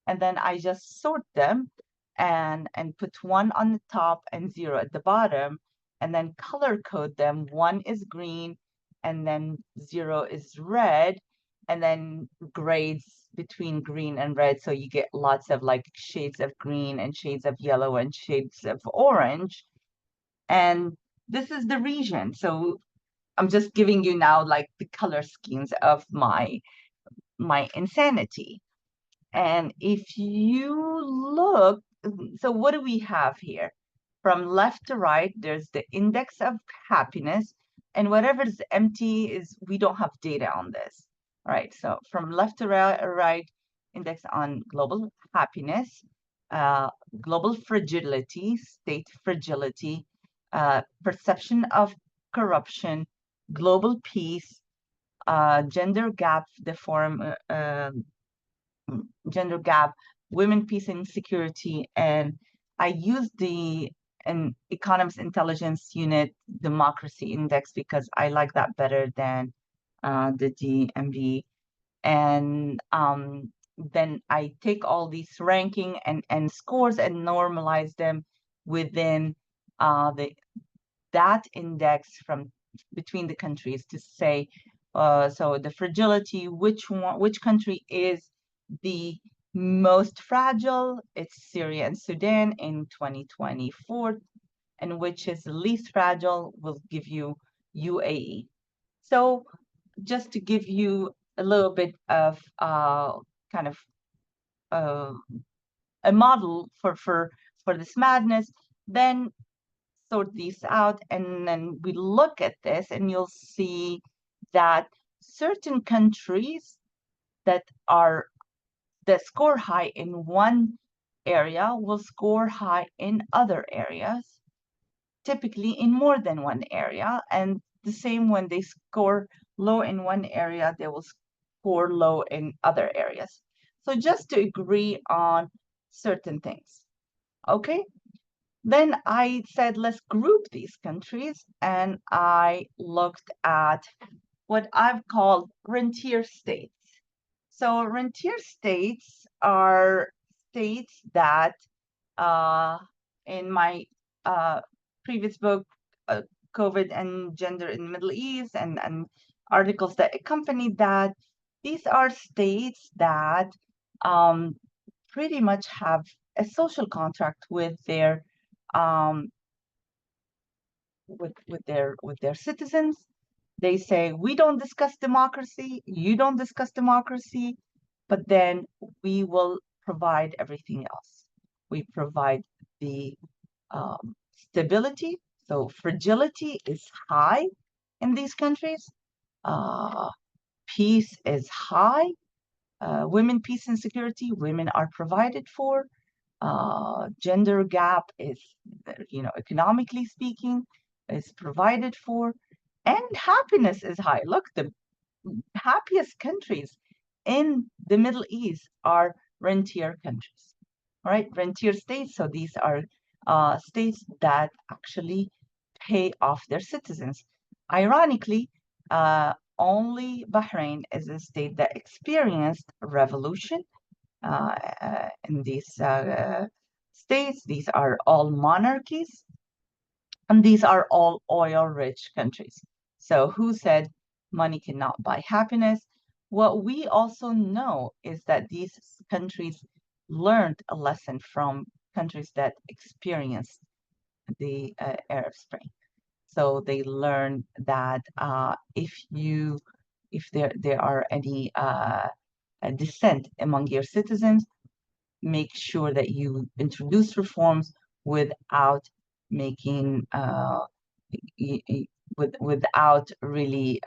and then I just sort them and put 1 on the top and 0 at the bottom, and then color code them. 1 is green, and then 0 is red, and then grades between green and red. So you get lots of like shades of green and shades of yellow and shades of orange. And this is the region. So I'm just giving you now like the color schemes of my insanity. And if you look, so what do we have here? From left to right, there's the index of happiness, and whatever is empty is, we don't have data on this. All right, so from left to right, index on global happiness, global fragility, state fragility, perception of corruption, global peace, gender gap, the form gender gap, women, peace and security, and I use an Economist Intelligence Unit Democracy Index because I like that better than the DMV. And then I take all these ranking and scores and normalize them within that index from between the countries to say, so the fragility, which country is the most fragile? It's Syria and Sudan in 2024, and which is the least fragile will give you UAE. So just to give you a little bit of kind of a model for this madness, then sort these out, and then we look at this, and you'll see that certain countries that score high in one area will score high in other areas, typically in more than one area, and the same when they score low in one area, they will score low in other areas. So just to agree on certain things, okay? Then I said, let's group these countries, and I looked at what I've called rentier states. So rentier states are states that, in my previous book, COVID and Gender in the Middle East, and articles that accompanied that, these are states that pretty much have a social contract with their citizens. They say, we don't discuss democracy, you don't discuss democracy, but then we will provide everything else. We provide the stability. So fragility is high in these countries. Peace is high. Women, peace and security, women are provided for. Gender gap is, economically speaking, is provided for, and happiness is high. Look, the happiest countries in the Middle East are rentier countries, right? Rentier states. So these are states that actually pay off their citizens. Ironically, only Bahrain is a state that experienced revolution. In these states, these are all monarchies, and these are all oil-rich countries. So who said money cannot buy happiness? What we also know is that these countries learned a lesson from countries that experienced the Arab Spring. So they learned that if there are any dissent among your citizens, make sure that you introduce reforms without making without really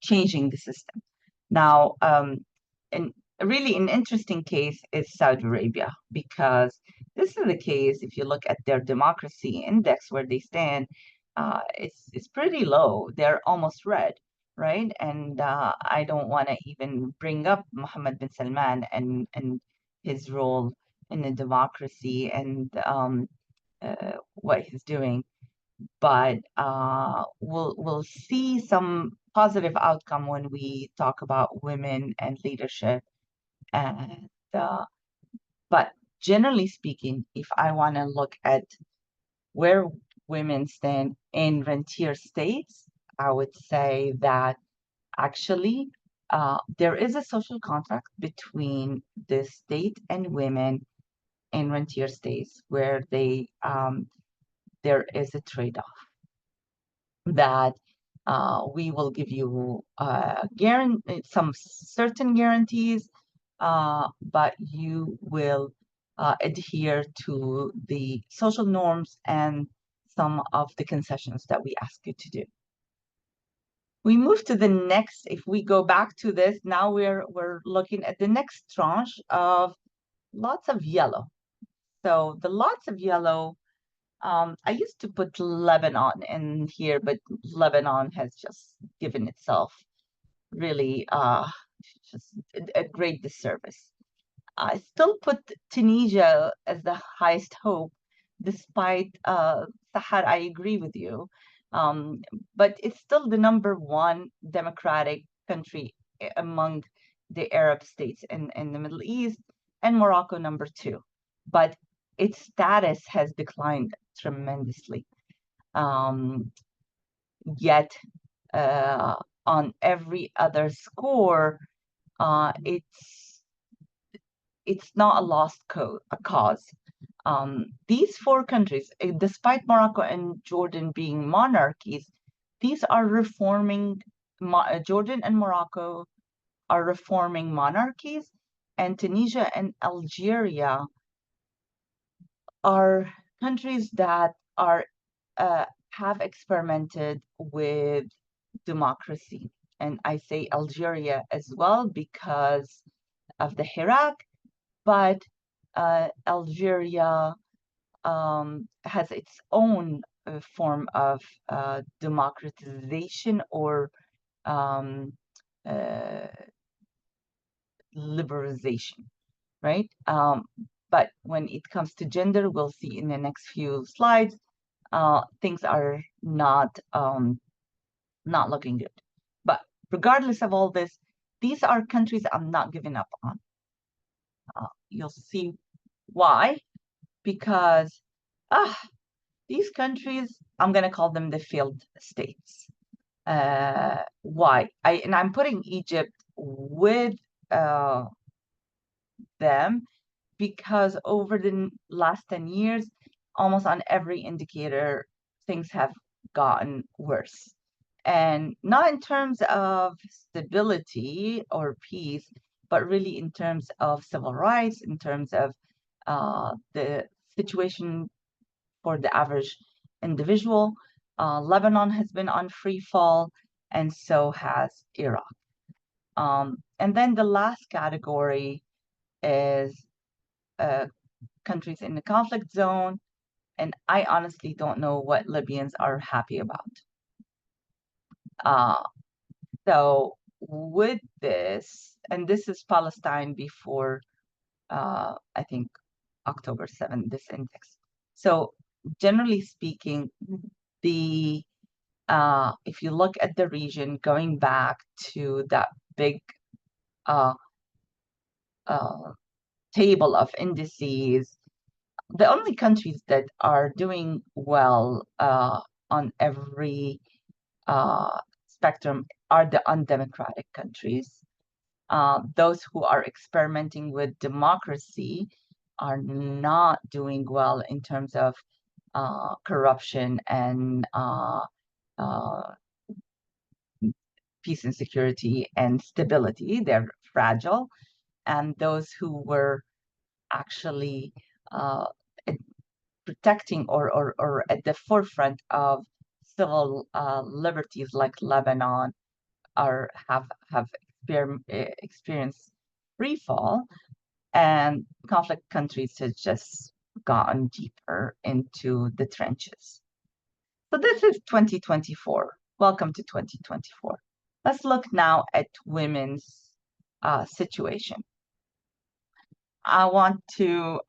changing the system. Now, and really an interesting case is Saudi Arabia, because this is the case. If you look at their democracy index, where they stand, it's pretty low. They're almost red, right? And I don't want to even bring up Mohammed bin Salman and his role in the democracy and what he's doing, but we'll see some positive outcome when we talk about women and leadership. And but generally speaking, if I want to look at where women stand in rentier states, I would say that actually, there is a social contract between the state and women in rentier states where they there is a trade-off that we will give you some certain guarantees, but you will adhere to the social norms and some of the concessions that we ask you to do. We move to the next. If we go back to this, now we're looking at the next tranche of lots of yellow. So the lots of yellow, I used to put Lebanon in here, but Lebanon has just given itself really just a great disservice. I still put Tunisia as the highest hope, despite Sahar, I agree with you. But it's still the #1 democratic country among the Arab states in the Middle East, and Morocco #2. But its status has declined tremendously. Yet on every other score, it's not a lost cause. These 4 countries, despite Morocco and Jordan being monarchies, these are reforming. Jordan and Morocco are reforming monarchies, and Tunisia and Algeria are countries that are have experimented with democracy. And I say Algeria as well because of the Iraq, but Algeria has its own form of democratization or liberalization, right? But when it comes to gender, we'll see in the next few slides, things are not looking good. But regardless of all this, these are countries I'm not giving up on. You'll see why, because these countries, I'm going to call them the failed states. Why? I'm putting Egypt with them because over the last 10 years, almost on every indicator, things have gotten worse. And not in terms of stability or peace, but really in terms of civil rights, in terms of the situation for the average individual. Lebanon has been on free fall, and so has Iraq. And then the last category is countries in the conflict zone, and I honestly don't know what Libyans are happy about. So with this, and this is Palestine before, I think, October 7th, this index. So generally speaking, the if you look at the region, going back to that big table of indices, the only countries that are doing well on every spectrum are the undemocratic countries. Those who are experimenting with democracy are not doing well in terms of corruption and peace and security and stability. They're fragile. And those who were actually protecting or at the forefront of civil liberties like Lebanon have experienced free fall, and conflict countries have just gotten deeper into the trenches. So this is 2024. Welcome to 2024. Let's look now at women's situation. I want to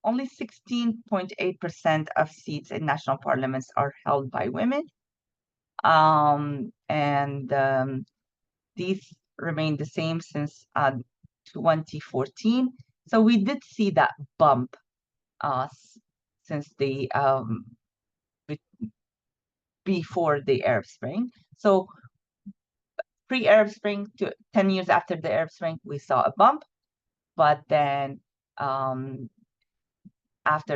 only 16.8% of seats in national parliaments are held by women. These remain the same since 2014. So we did see that bump since the before the Arab Spring. So pre-Arab Spring to 10 years after the Arab Spring, we saw a bump, but then after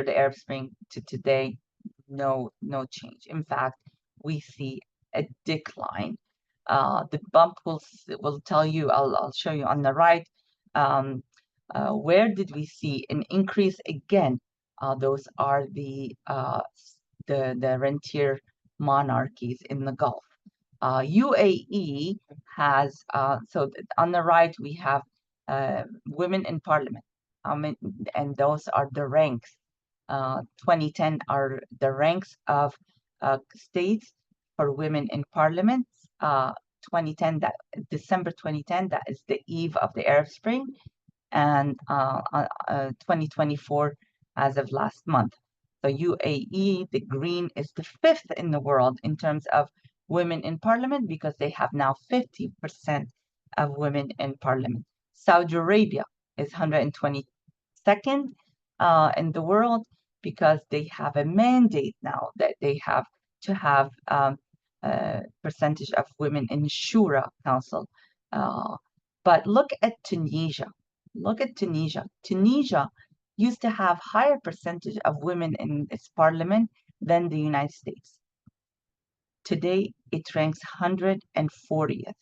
the Arab Spring to today, no change. In fact, we see a decline. The bump will tell you. I'll show you on the right. Where did we see an increase again? Those are the rentier monarchies in the Gulf. UAE has so on the right we have women in parliament. And those are the ranks. 2010 are the ranks of states for women in parliament. 2010, that December 2010, that is the eve of the Arab Spring, and 2024 as of last month. So UAE, the green, is the 5th in the world in terms of women in parliament because they have now 50% of women in parliament. Saudi Arabia is 122nd in the world because they have a mandate now that they have to have a percentage of women in Shura Council. But look at Tunisia. Look at Tunisia. Tunisia used to have higher percentage of women in its parliament than the United States. Today, it ranks 140th.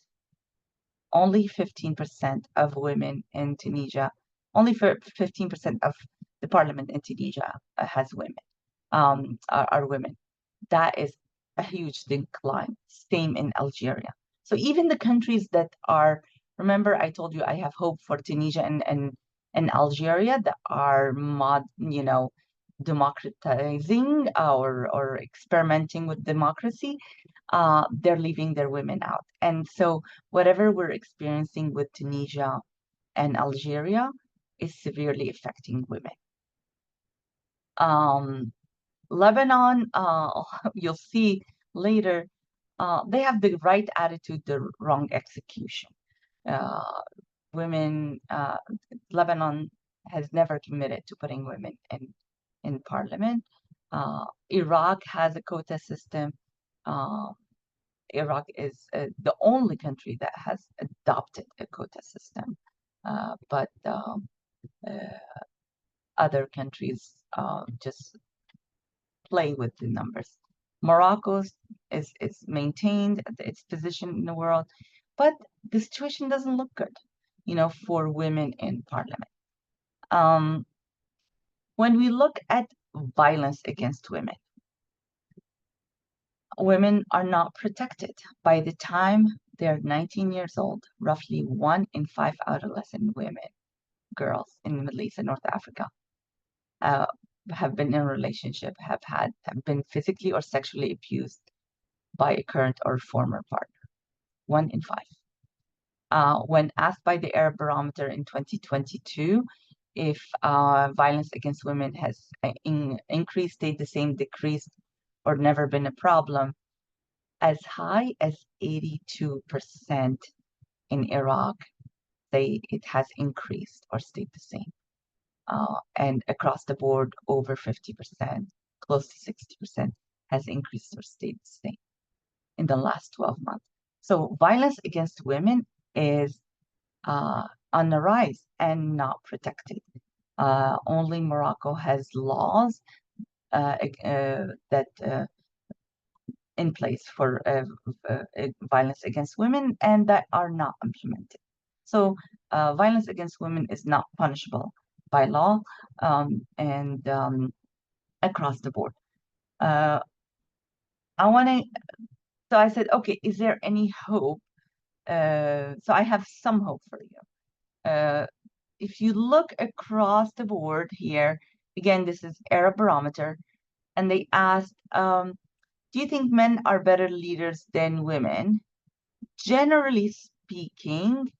Only 15% of women in Tunisia, only 15% of the parliament in Tunisia has women, are women. That is a huge decline. Same in Algeria. So even the countries that are, remember I told you I have hope for Tunisia and Algeria that are democratizing or experimenting with democracy, they're leaving their women out. And so whatever we're experiencing with Tunisia and Algeria is severely affecting women. Lebanon, you'll see later, they have the right attitude, the wrong execution. Lebanon has never committed to putting women in parliament. Iraq has a quota system. Iraq is the only country that has adopted a quota system, but other countries just play with the numbers. Morocco is maintained its position in the world, but the situation doesn't look good, for women in parliament. When we look at violence against women, women are not protected. By the time they're 19 years old, roughly 1 in 5 adolescent women, girls in the Middle East and North Africa, have been in a relationship, have been physically or sexually abused by a current or former partner. 1 in 5. When asked by the Arab Barometer in 2022 if violence against women has increased, stayed the same, decreased, or never been a problem, as high as 82% in Iraq say it has increased or stayed the same. And across the board, over 50%, close to 60%, has increased or stayed the same in the last 12 months. So violence against women is on the rise and not protected. Only Morocco has laws that in place for violence against women, and that are not implemented. So violence against women is not punishable by law and across the board. So I said, okay, is there any hope? So I have some hope for you. If you look across the board here, again, this is Arab Barometer, and they asked, do you think men are better leaders than women? Generally speaking,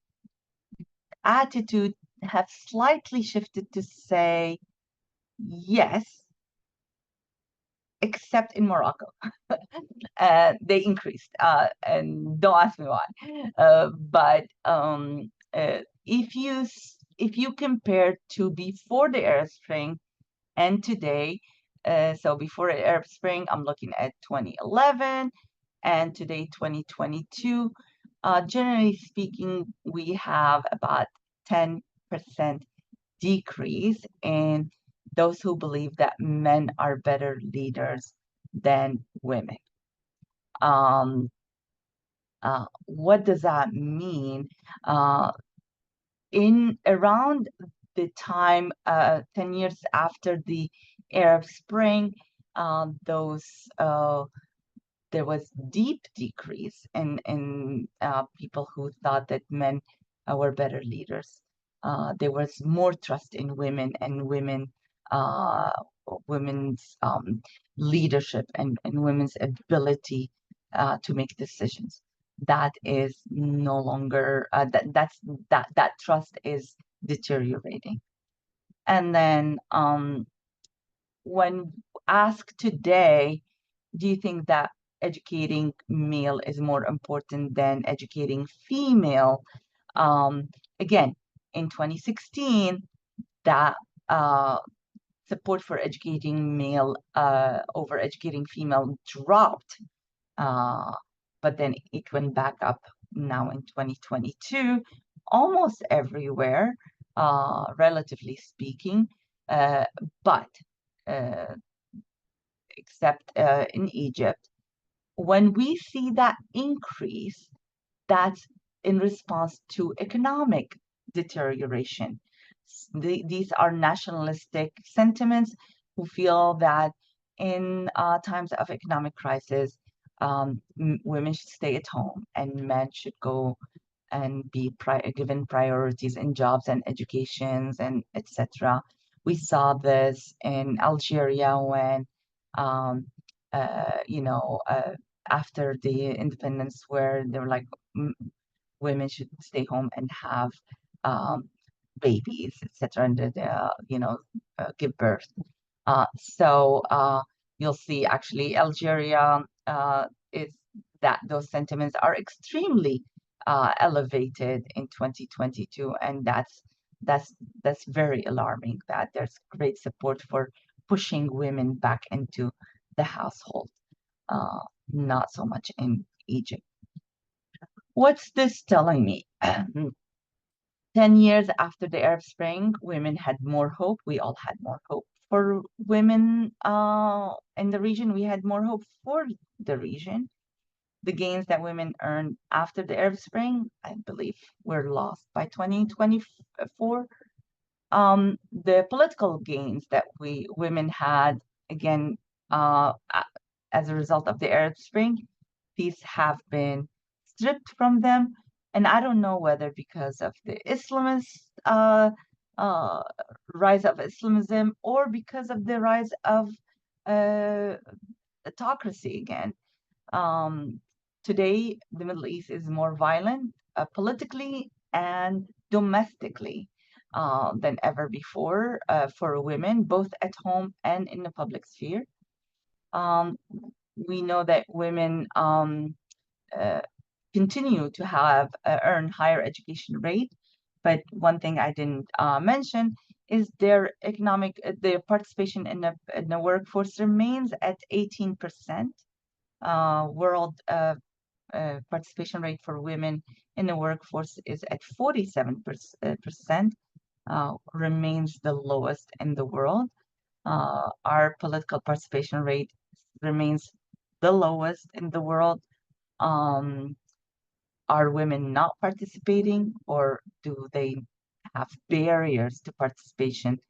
attitude have slightly shifted to say yes, except in Morocco. They increased, and don't ask me why. But if you compare to before the Arab Spring and today, so before the Arab Spring, I'm looking at 2011, and today 2022. Generally speaking, we have about 10% decrease in those who believe that men are better leaders than women. What does that mean? In around the time 10 years after the Arab Spring, there was deep decrease in people who thought that men were better leaders. There was more trust in women and women's leadership and women's ability to make decisions. That is no longer that trust is deteriorating. And then when asked today, do you think that educating male is more important than educating female? Again, in 2016, that support for educating male over educating female dropped, but then it went back up now in 2022, almost everywhere, relatively speaking, but except in Egypt. When we see that increase, that's in response to economic deterioration. These are nationalistic sentiments who feel that in times of economic crisis, women should stay at home and men should go and be given priorities in jobs and educations and etc. We saw this in Algeria when after the independence, where they were like women should stay home and have babies, etc., and give birth. So you'll see actually Algeria is that those sentiments are extremely elevated in 2022, and that's very alarming that there's great support for pushing women back into the household, not so much in Egypt. What's this telling me? 10 years after the Arab Spring, women had more hope. We all had more hope for women in the region. We had more hope for the region. The gains that women earned after the Arab Spring, I believe, were lost by 2024. The political gains that women had, again, as a result of the Arab Spring, these have been stripped from them. And I don't know whether because of the Islamist rise of Islamism or because of the rise of autocracy again. Today, the Middle East is more violent politically and domestically than ever before for women, both at home and in the public sphere. We know that women continue to have earn higher education rate, but one thing I didn't mention is their participation in the workforce remains at 18%. World participation rate for women in the workforce is at 47%, remains the lowest in the world. Our political participation rate remains the lowest in the world. Are women not participating, or do they have barriers to participation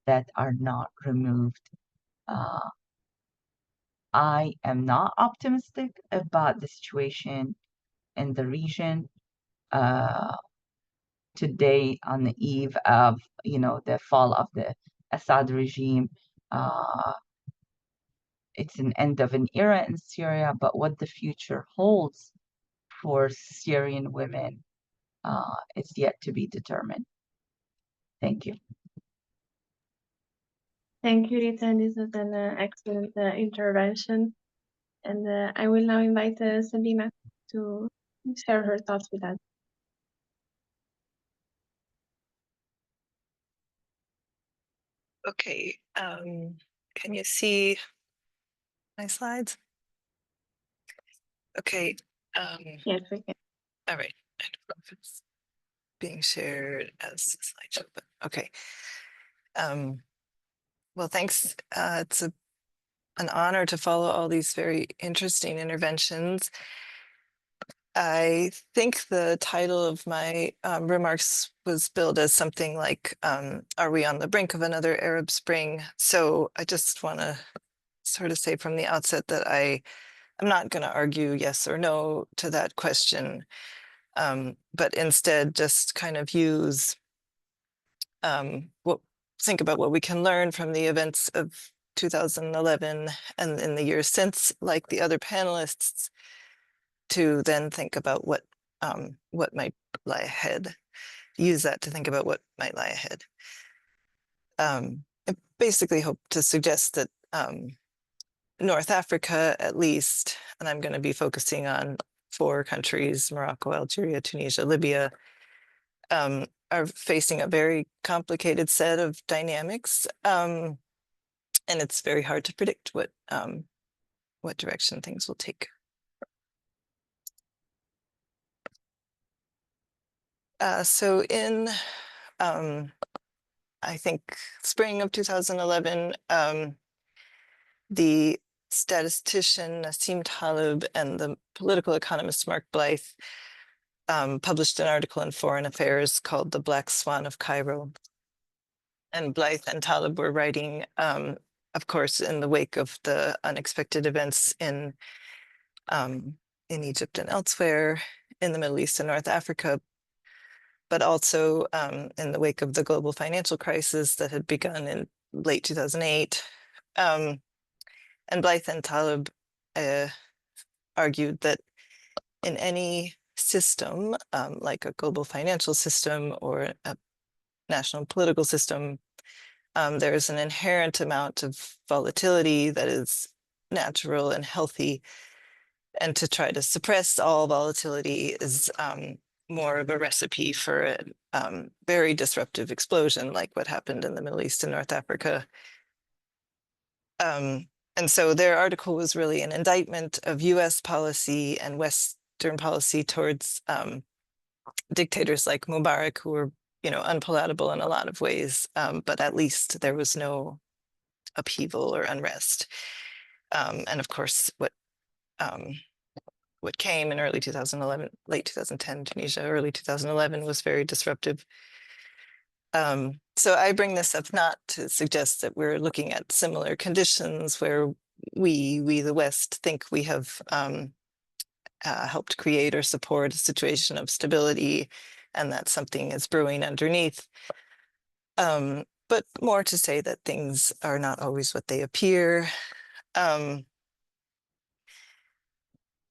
that are not removed? I am not optimistic about the situation in the region today on the eve of the fall of the Assad regime. It's an end of an era in Syria, but what the future holds for Syrian women is yet to be determined. Thank you. Thank you, Rita. This was an excellent intervention. And I will now invite Sabina to share her thoughts with us. Okay, can you see my slides? Okay. Yes, we can. All right. I don't know if it's being shared as a slideshow, but okay. Well, thanks. It's an honor to follow all these very interesting interventions. I think the title of my remarks was billed as something like, are we on the brink of another Arab Spring? So I just want to sort of say from the outset that I'm not going to argue yes or no to that question, but instead just kind of use think about what we can learn from the events of 2011 and in the years since, like the other panelists, to then think about what might lie ahead. Use that to think about what might lie ahead. I basically hope to suggest that North Africa, at least, and I'm going to be focusing on 4 countries, Morocco, Algeria, Tunisia, Libya, are facing a very complicated set of dynamics. And it's very hard to predict what direction things will take. So in, I think, spring of 2011, the statistician Nassim Taleb and the political economist Mark Blyth published an article in Foreign Affairs called The Black Swan of Cairo. And Blyth and Taleb were writing, of course, in the wake of the unexpected events in Egypt and elsewhere, in the Middle East and North Africa, but also in the wake of the global financial crisis that had begun in late 2008. And Blyth and Taleb argued that in any system, like a global financial system or a national political system, there is an inherent amount of volatility that is natural and healthy. And to try to suppress all volatility is more of a recipe for a very disruptive explosion, like what happened in the Middle East and North Africa. And so their article was really an indictment of US policy and Western policy towards dictators like Mubarak, who were, unpalatable in a lot of ways, but at least there was no upheaval or unrest. And of course, what came in early 2011, late 2010, Tunisia, early 2011 was very disruptive. So I bring this up not to suggest that we're looking at similar conditions where we the West, think we have helped create or support a situation of stability and that something is brewing underneath. But more to say that things are not always what they appear. And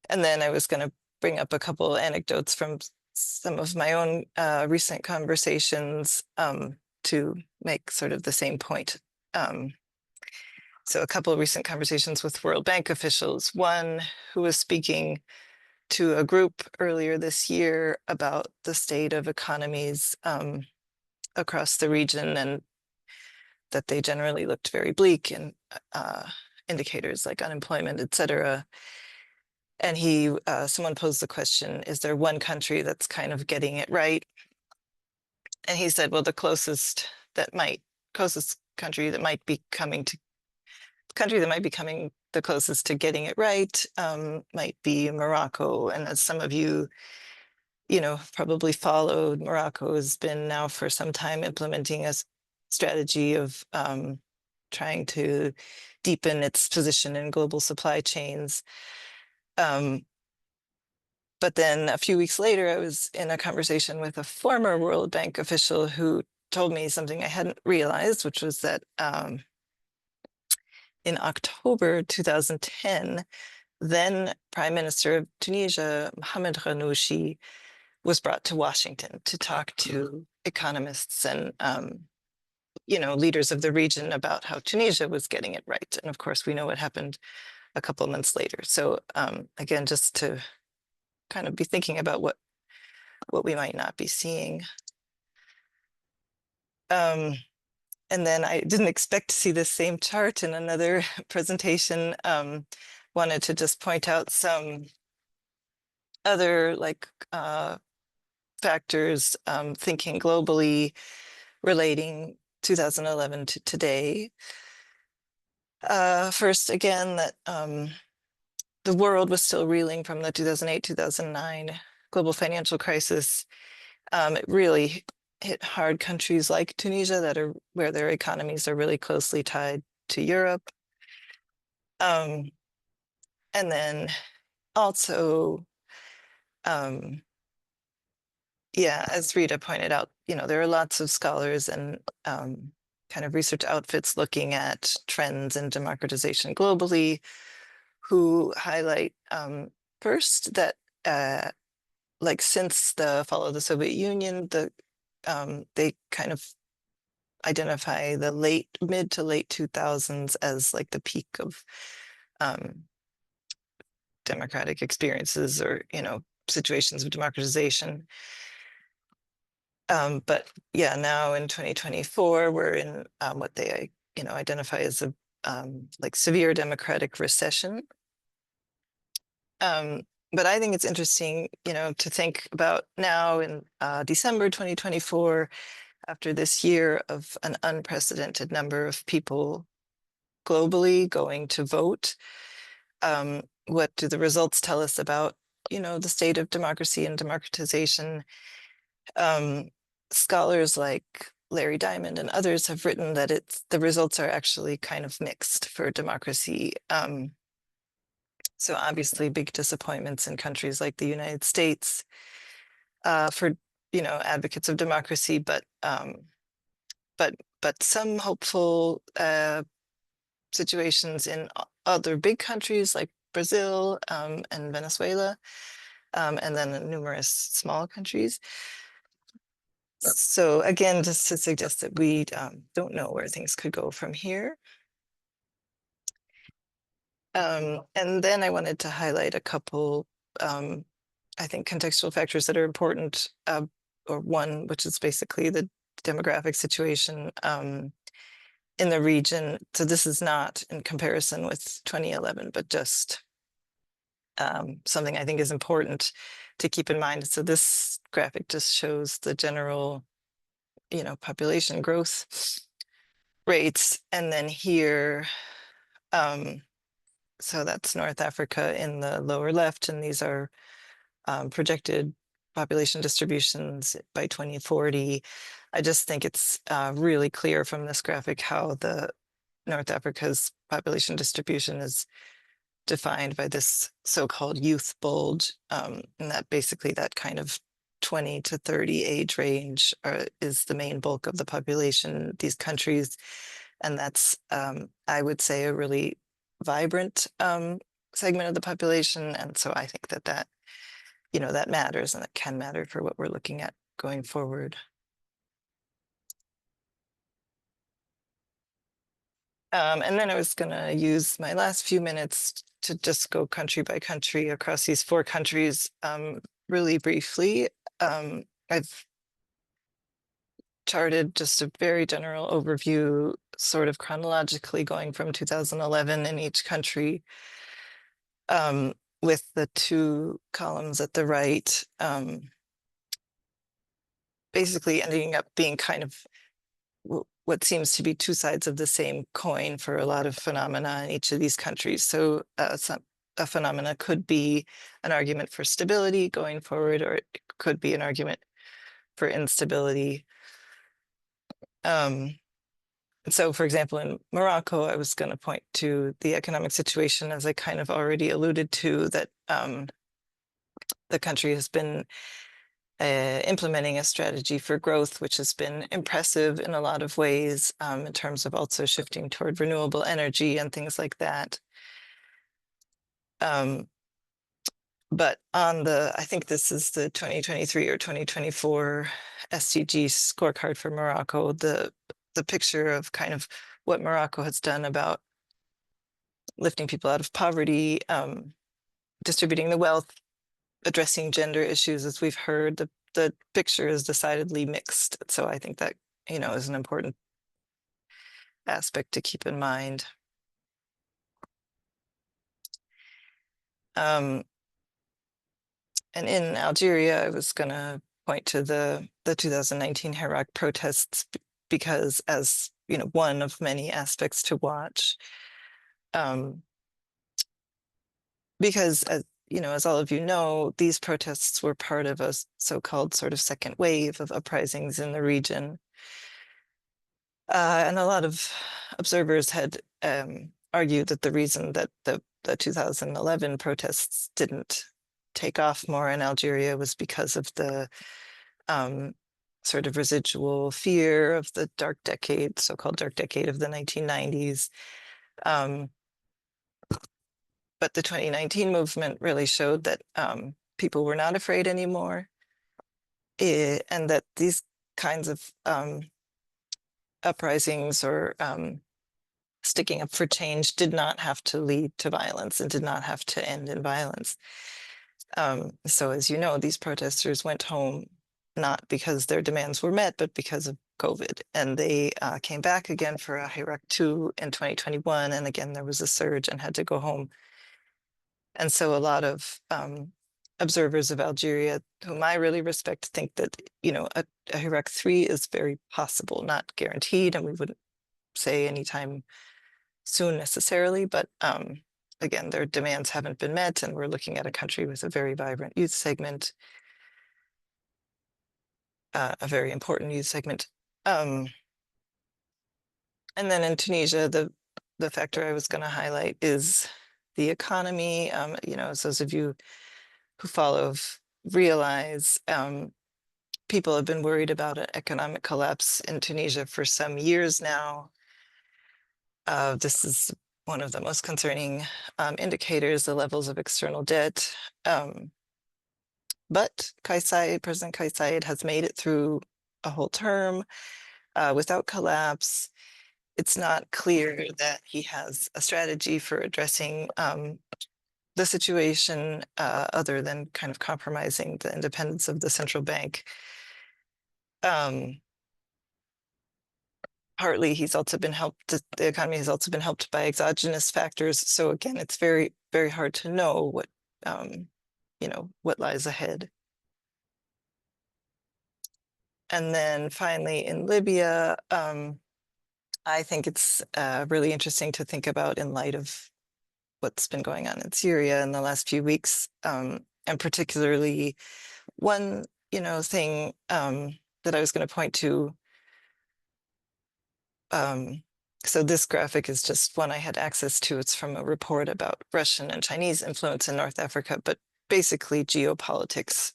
then I was going to bring up a couple anecdotes from some of my own recent conversations to make sort of the same point. So a couple of recent conversations with World Bank officials, one who was speaking to a group earlier this year about the state of economies across the region, and that they generally looked very bleak, and indicators like unemployment, et cetera. And someone posed the question, is there one country that's kind of getting it right? And he said, well, the closest country that might be coming the closest to getting it right might be Morocco. And as some of you, probably followed, Morocco has been now for some time implementing a strategy of trying to deepen its position in global supply chains. But then a few weeks later, I was in a conversation with a former World Bank official who told me something I hadn't realized, which was that in October 2010, then Prime Minister of Tunisia, Mohamed Ghannouchi, was brought to Washington to talk to economists and leaders of the region about how Tunisia was getting it right. And of course, we know what happened a couple of months later. So again, just to kind of be thinking about what we might not be seeing. And then I didn't expect to see this same chart in another presentation. Wanted to just point out some other like factors, thinking globally, relating 2011 to today. First, again, that the world was still reeling from the 2008-2009 global financial crisis. It really hit hard countries like Tunisia that are where their economies are really closely tied to Europe. And then also, yeah, as Rita pointed out, there are lots of scholars and kind of research outfits looking at trends in democratization globally, who highlight first that like since the fall of the Soviet Union, they kind of identify the mid to late 2000s as like the peak of democratic experiences or situations of democratization. But yeah, now in 2024, we're in what they identify as a like severe democratic recession. But I think it's interesting, to think about now in December 2024, after this year of an unprecedented number of people globally going to vote. What do the results tell us about, the state of democracy and democratization? Scholars like Larry Diamond and others have written that the results are actually kind of mixed for democracy. So obviously big disappointments in countries like the United States for advocates of democracy, but some hopeful situations in other big countries like Brazil and Venezuela, and then numerous small countries. So again, just to suggest that we don't know where things could go from here. And then I wanted to highlight a couple, I think, contextual factors that are important, or one, which is basically the demographic situation in the region. So this is not in comparison with 2011, but just something I think is important to keep in mind. So this graphic just shows the general, population growth rates. And then here, so that's North Africa in the lower left, and these are projected population distributions by 2040. I just think it's really clear from this graphic how the North Africa's population distribution is defined by this so-called youth bulge, and that basically that kind of 20 to 30 age range is the main bulk of the population in these countries. And that's, I would say, a really vibrant segment of the population. And so I think that that matters, and that can matter for what we're looking at going forward. And then I was going to use my last few minutes to just go country by country across these 4 countries really briefly. I've charted just a very general overview, sort of chronologically going from 2011 in each country, with the 2 columns at the right, basically ending up being kind of what seems to be 2 sides of the same coin for a lot of phenomena in each of these countries. So a phenomena could be an argument for stability going forward, or it could be an argument for instability. So for example, in Morocco, I was going to point to the economic situation, as I kind of already alluded to, that the country has been implementing a strategy for growth, which has been impressive in a lot of ways, in terms of also shifting toward renewable energy and things like that. But I think this is the 2023 or 2024 SDG scorecard for Morocco, the picture of kind of what Morocco has done about lifting people out of poverty, distributing the wealth, addressing gender issues, as we've heard. The picture is decidedly mixed. So I think that, is an important aspect to keep in mind. in Algeria, I was going to point to the 2019 Hirak protests because, as you know, one of many aspects to watch. Because, as you know, as all of you know, these protests were part of a so-called sort of second wave of uprisings in the region. And a lot of observers had argued that the reason that the 2011 protests didn't take off more in Algeria was because of the sort of residual fear of the dark decade, so-called dark decade of the 1990s. But the 2019 movement really showed that people were not afraid anymore, and that these kinds of uprisings or sticking up for change did not have to lead to violence and did not have to end in violence. So as you know, these protesters went home not because their demands were met, but because of COVID. And they came back again for a Hirak 2 in 2021. And again, there was a surge and had to go home. And so a lot of observers of Algeria, whom I really respect, think that, you know, a Hirak 3 is very possible, not guaranteed, and we wouldn't say anytime soon necessarily, but again, their demands haven't been met, and we're looking at a country with a very vibrant youth segment, a very important youth segment. And then in Tunisia, the factor I was going to highlight is the economy. You know, as those of you who follow realize, people have been worried about an economic collapse in Tunisia for some years now. This is one of the most concerning indicators, the levels of external debt. But President Kais Saied has made it through a whole term without collapse. It's not clear that he has a strategy for addressing the situation other than kind of compromising the independence of the central bank. Partly he's also been helped, the economy has also been helped by exogenous factors. So again, it's very, very hard to know what, you know, what lies ahead. And then finally in Libya, I think it's really interesting to think about in light of what's been going on in Syria in the last few weeks, and particularly one, you know, thing that I was going to point to. So this graphic is just one I had access to. It's from a report about Russian and Chinese influence in North Africa, but basically geopolitics,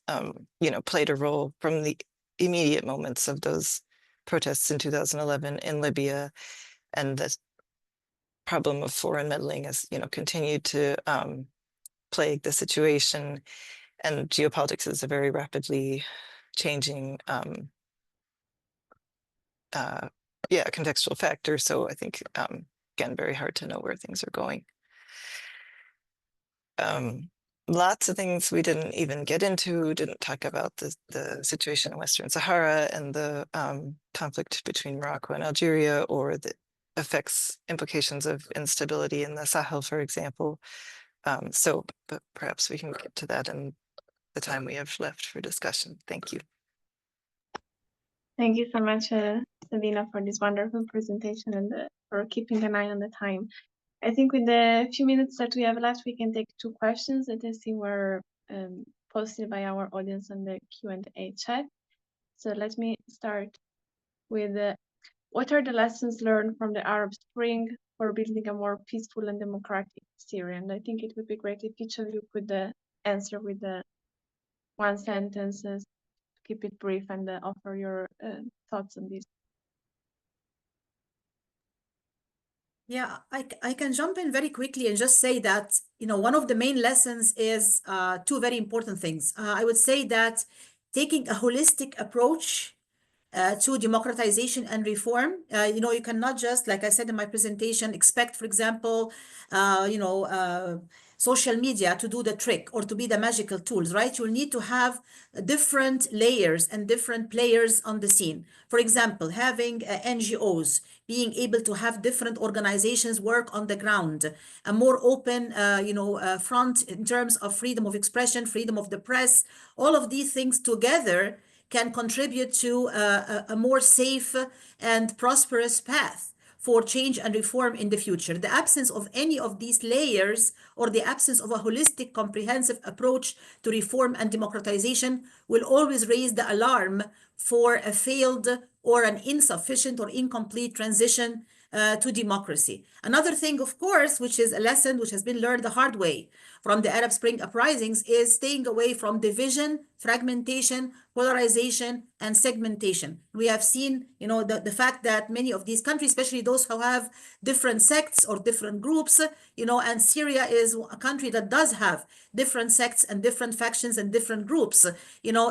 you know, played a role from the immediate moments of those protests in 2011 in Libya, and the problem of foreign meddling has, you know, continued to plague the situation. And geopolitics is a very rapidly changing contextual factor. So I think, again, very hard to know where things are going. Lots of things we didn't even get into, didn't talk about the situation in Western Sahara and the conflict between Morocco and Algeria, or the implications of instability in the Sahel, for example. But perhaps we can get to that in the time we have left for discussion. Thank you. Thank you so much, Sabina, for this wonderful presentation and for keeping an eye on the time. I think with the few minutes that we have left, we can take 2 questions that I see were posted by our audience on the Q&A chat. So let me start with what are the lessons learned from the Arab Spring for building a more peaceful and democratic Syria? And I think it would be great if each of you could answer with one sentence, keep it brief, and offer your thoughts on this. Yeah, I can jump in very quickly and just say that, you know, one of the main lessons is 2 very important things. I would say that taking a holistic approach to democratization and reform, you know, you cannot just, like I said in my presentation, expect, for example, you know, social media to do the trick or to be the magical tools, right? You'll need to have different layers and different players on the scene. For example, having NGOs, being able to have different organizations work on the ground, a more open, front in terms of freedom of expression, freedom of the press. All of these things together can contribute to a more safe and prosperous path for change and reform in the future. The absence of any of these layers or the absence of a holistic, comprehensive approach to reform and democratization will always raise the alarm for a failed or an insufficient or incomplete transition to democracy. Another thing, of course, which is a lesson which has been learned the hard way from the Arab Spring uprisings, is staying away from division, fragmentation, polarization, and segmentation. We have seen, the fact that many of these countries, especially those who have different sects or different groups, and Syria is a country that does have different sects and different factions and different groups,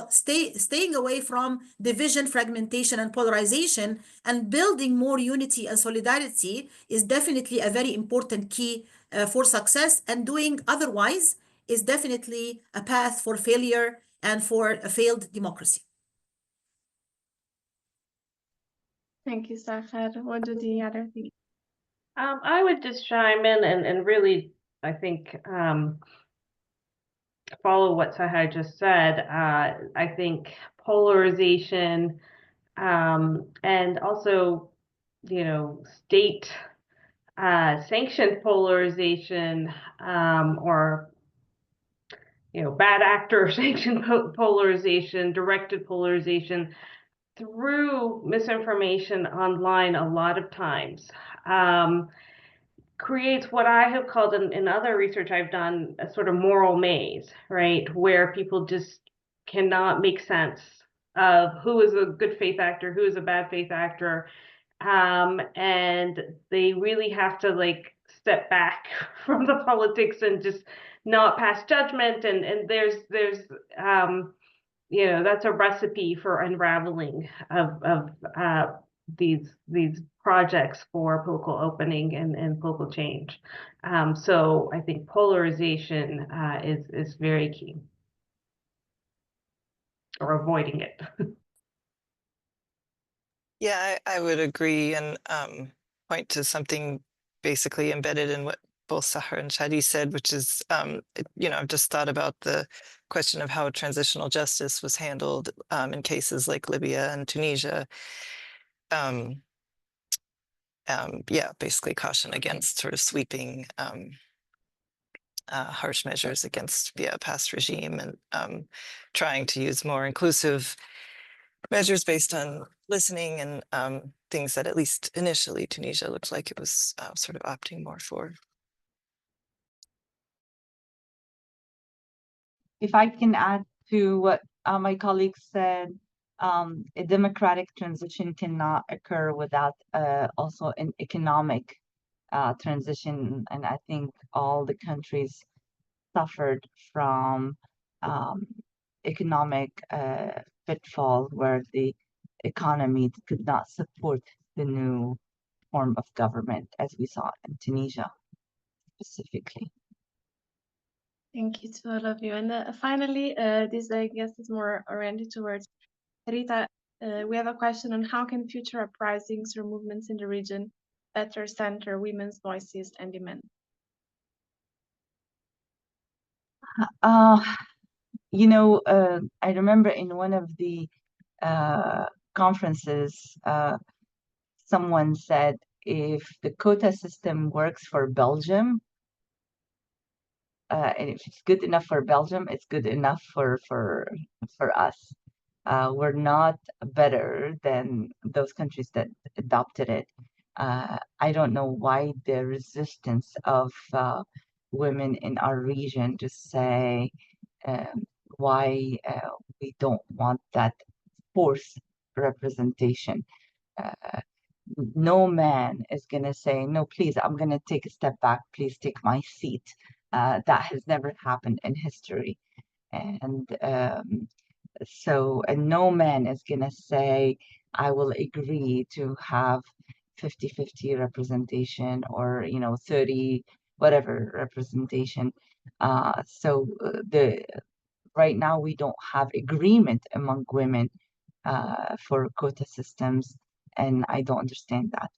staying away from division, fragmentation, and polarization, and building more unity and solidarity is definitely a very important key for success, and doing otherwise is definitely a path for failure and for a failed democracy. Thank you, Sahar. What do the other think? I would just chime in and really, I think, follow what Sahar just said. I think polarization and also, state sanctioned polarization or bad actor sanctioned polarization, directed polarization through misinformation online a lot of times creates what I have called in other research I've done a sort of moral maze, right? Where people just cannot make sense of who is a good faith actor, who is a bad faith actor. And they really have to step back from the politics and just not pass judgment. And there's that's a recipe for unraveling of these projects for political opening and political change. So I think polarization is very key, or avoiding it. Yeah, I would agree and point to something basically embedded in what both Sahar and Shadi said, which is, I've just thought about the question of how transitional justice was handled in cases like Libya and Tunisia. Basically caution against sort of sweeping harsh measures against a past regime, and trying to use more inclusive measures based on listening and things that at least initially Tunisia looked like it was sort of opting more for. If I can add to what my colleague said, a democratic transition cannot occur without also an economic transition. And I think all the countries suffered from economic pitfall where the economy could not support the new form of government, as we saw in Tunisia specifically. Thank you to all of you. And finally, this I guess is more oriented towards Rita. We have a question on how can future uprisings or movements in the region better center women's voices and demands? I remember in one of the conferences, someone said, if the quota system works for Belgium, and if it's good enough for Belgium, it's good enough for us. We're not better than those countries that adopted it. I don't know why the resistance of women in our region to say why we don't want that forced representation. No man is going to say, no, please, I'm going to take a step back. Please take my seat. That has never happened in history. And no man is going to say, I will agree to have 50-50 representation or, 30, whatever representation. Right now we don't have agreement among women for quota systems, and I don't understand that.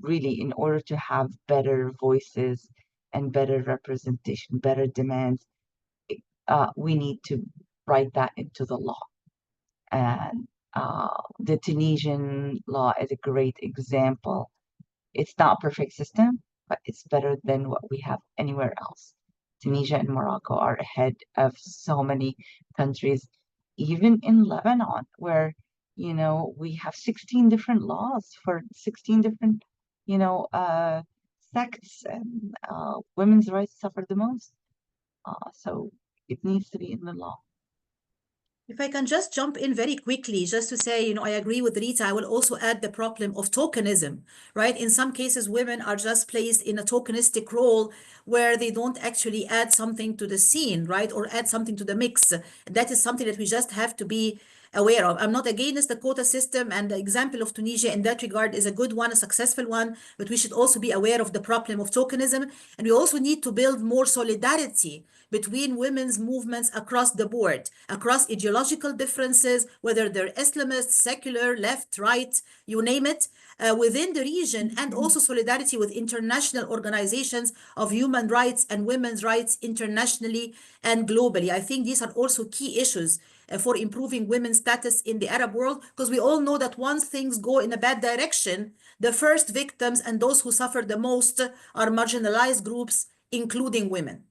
Really, in order to have better voices and better representation, better demands, we need to write that into the law. And the Tunisian law is a great example. It's not a perfect system, but it's better than what we have anywhere else. Tunisia and Morocco are ahead of so many countries, even in Lebanon, where, you know, we have 16 different laws for 16 different, you know, sects, and women's rights suffer the most. So it needs to be in the law. If I can just jump in very quickly, just to say, you know, I agree with Rita. I will also add the problem of tokenism, right? In some cases, women are just placed in a tokenistic role where they don't actually add something to the scene, right? Or add something to the mix. That is something that we just have to be aware of. I'm not against the quota system, and the example of Tunisia in that regard is a good one, a successful one, but we should also be aware of the problem of tokenism. And we also need to build more solidarity between women's movements across the board, across ideological differences, whether they're Islamist, secular, left, right, you name it, within the region, and also solidarity with international organizations of human rights and women's rights internationally and globally. I think these are also key issues for improving women's status in the Arab world, because we all know that once things go in a bad direction, the first victims and those who suffer the most are marginalized groups, including women.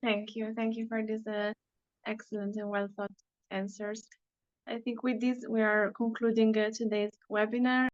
Thank you. Thank you for these excellent and well thought answers. I think with this, we are concluding today's webinar.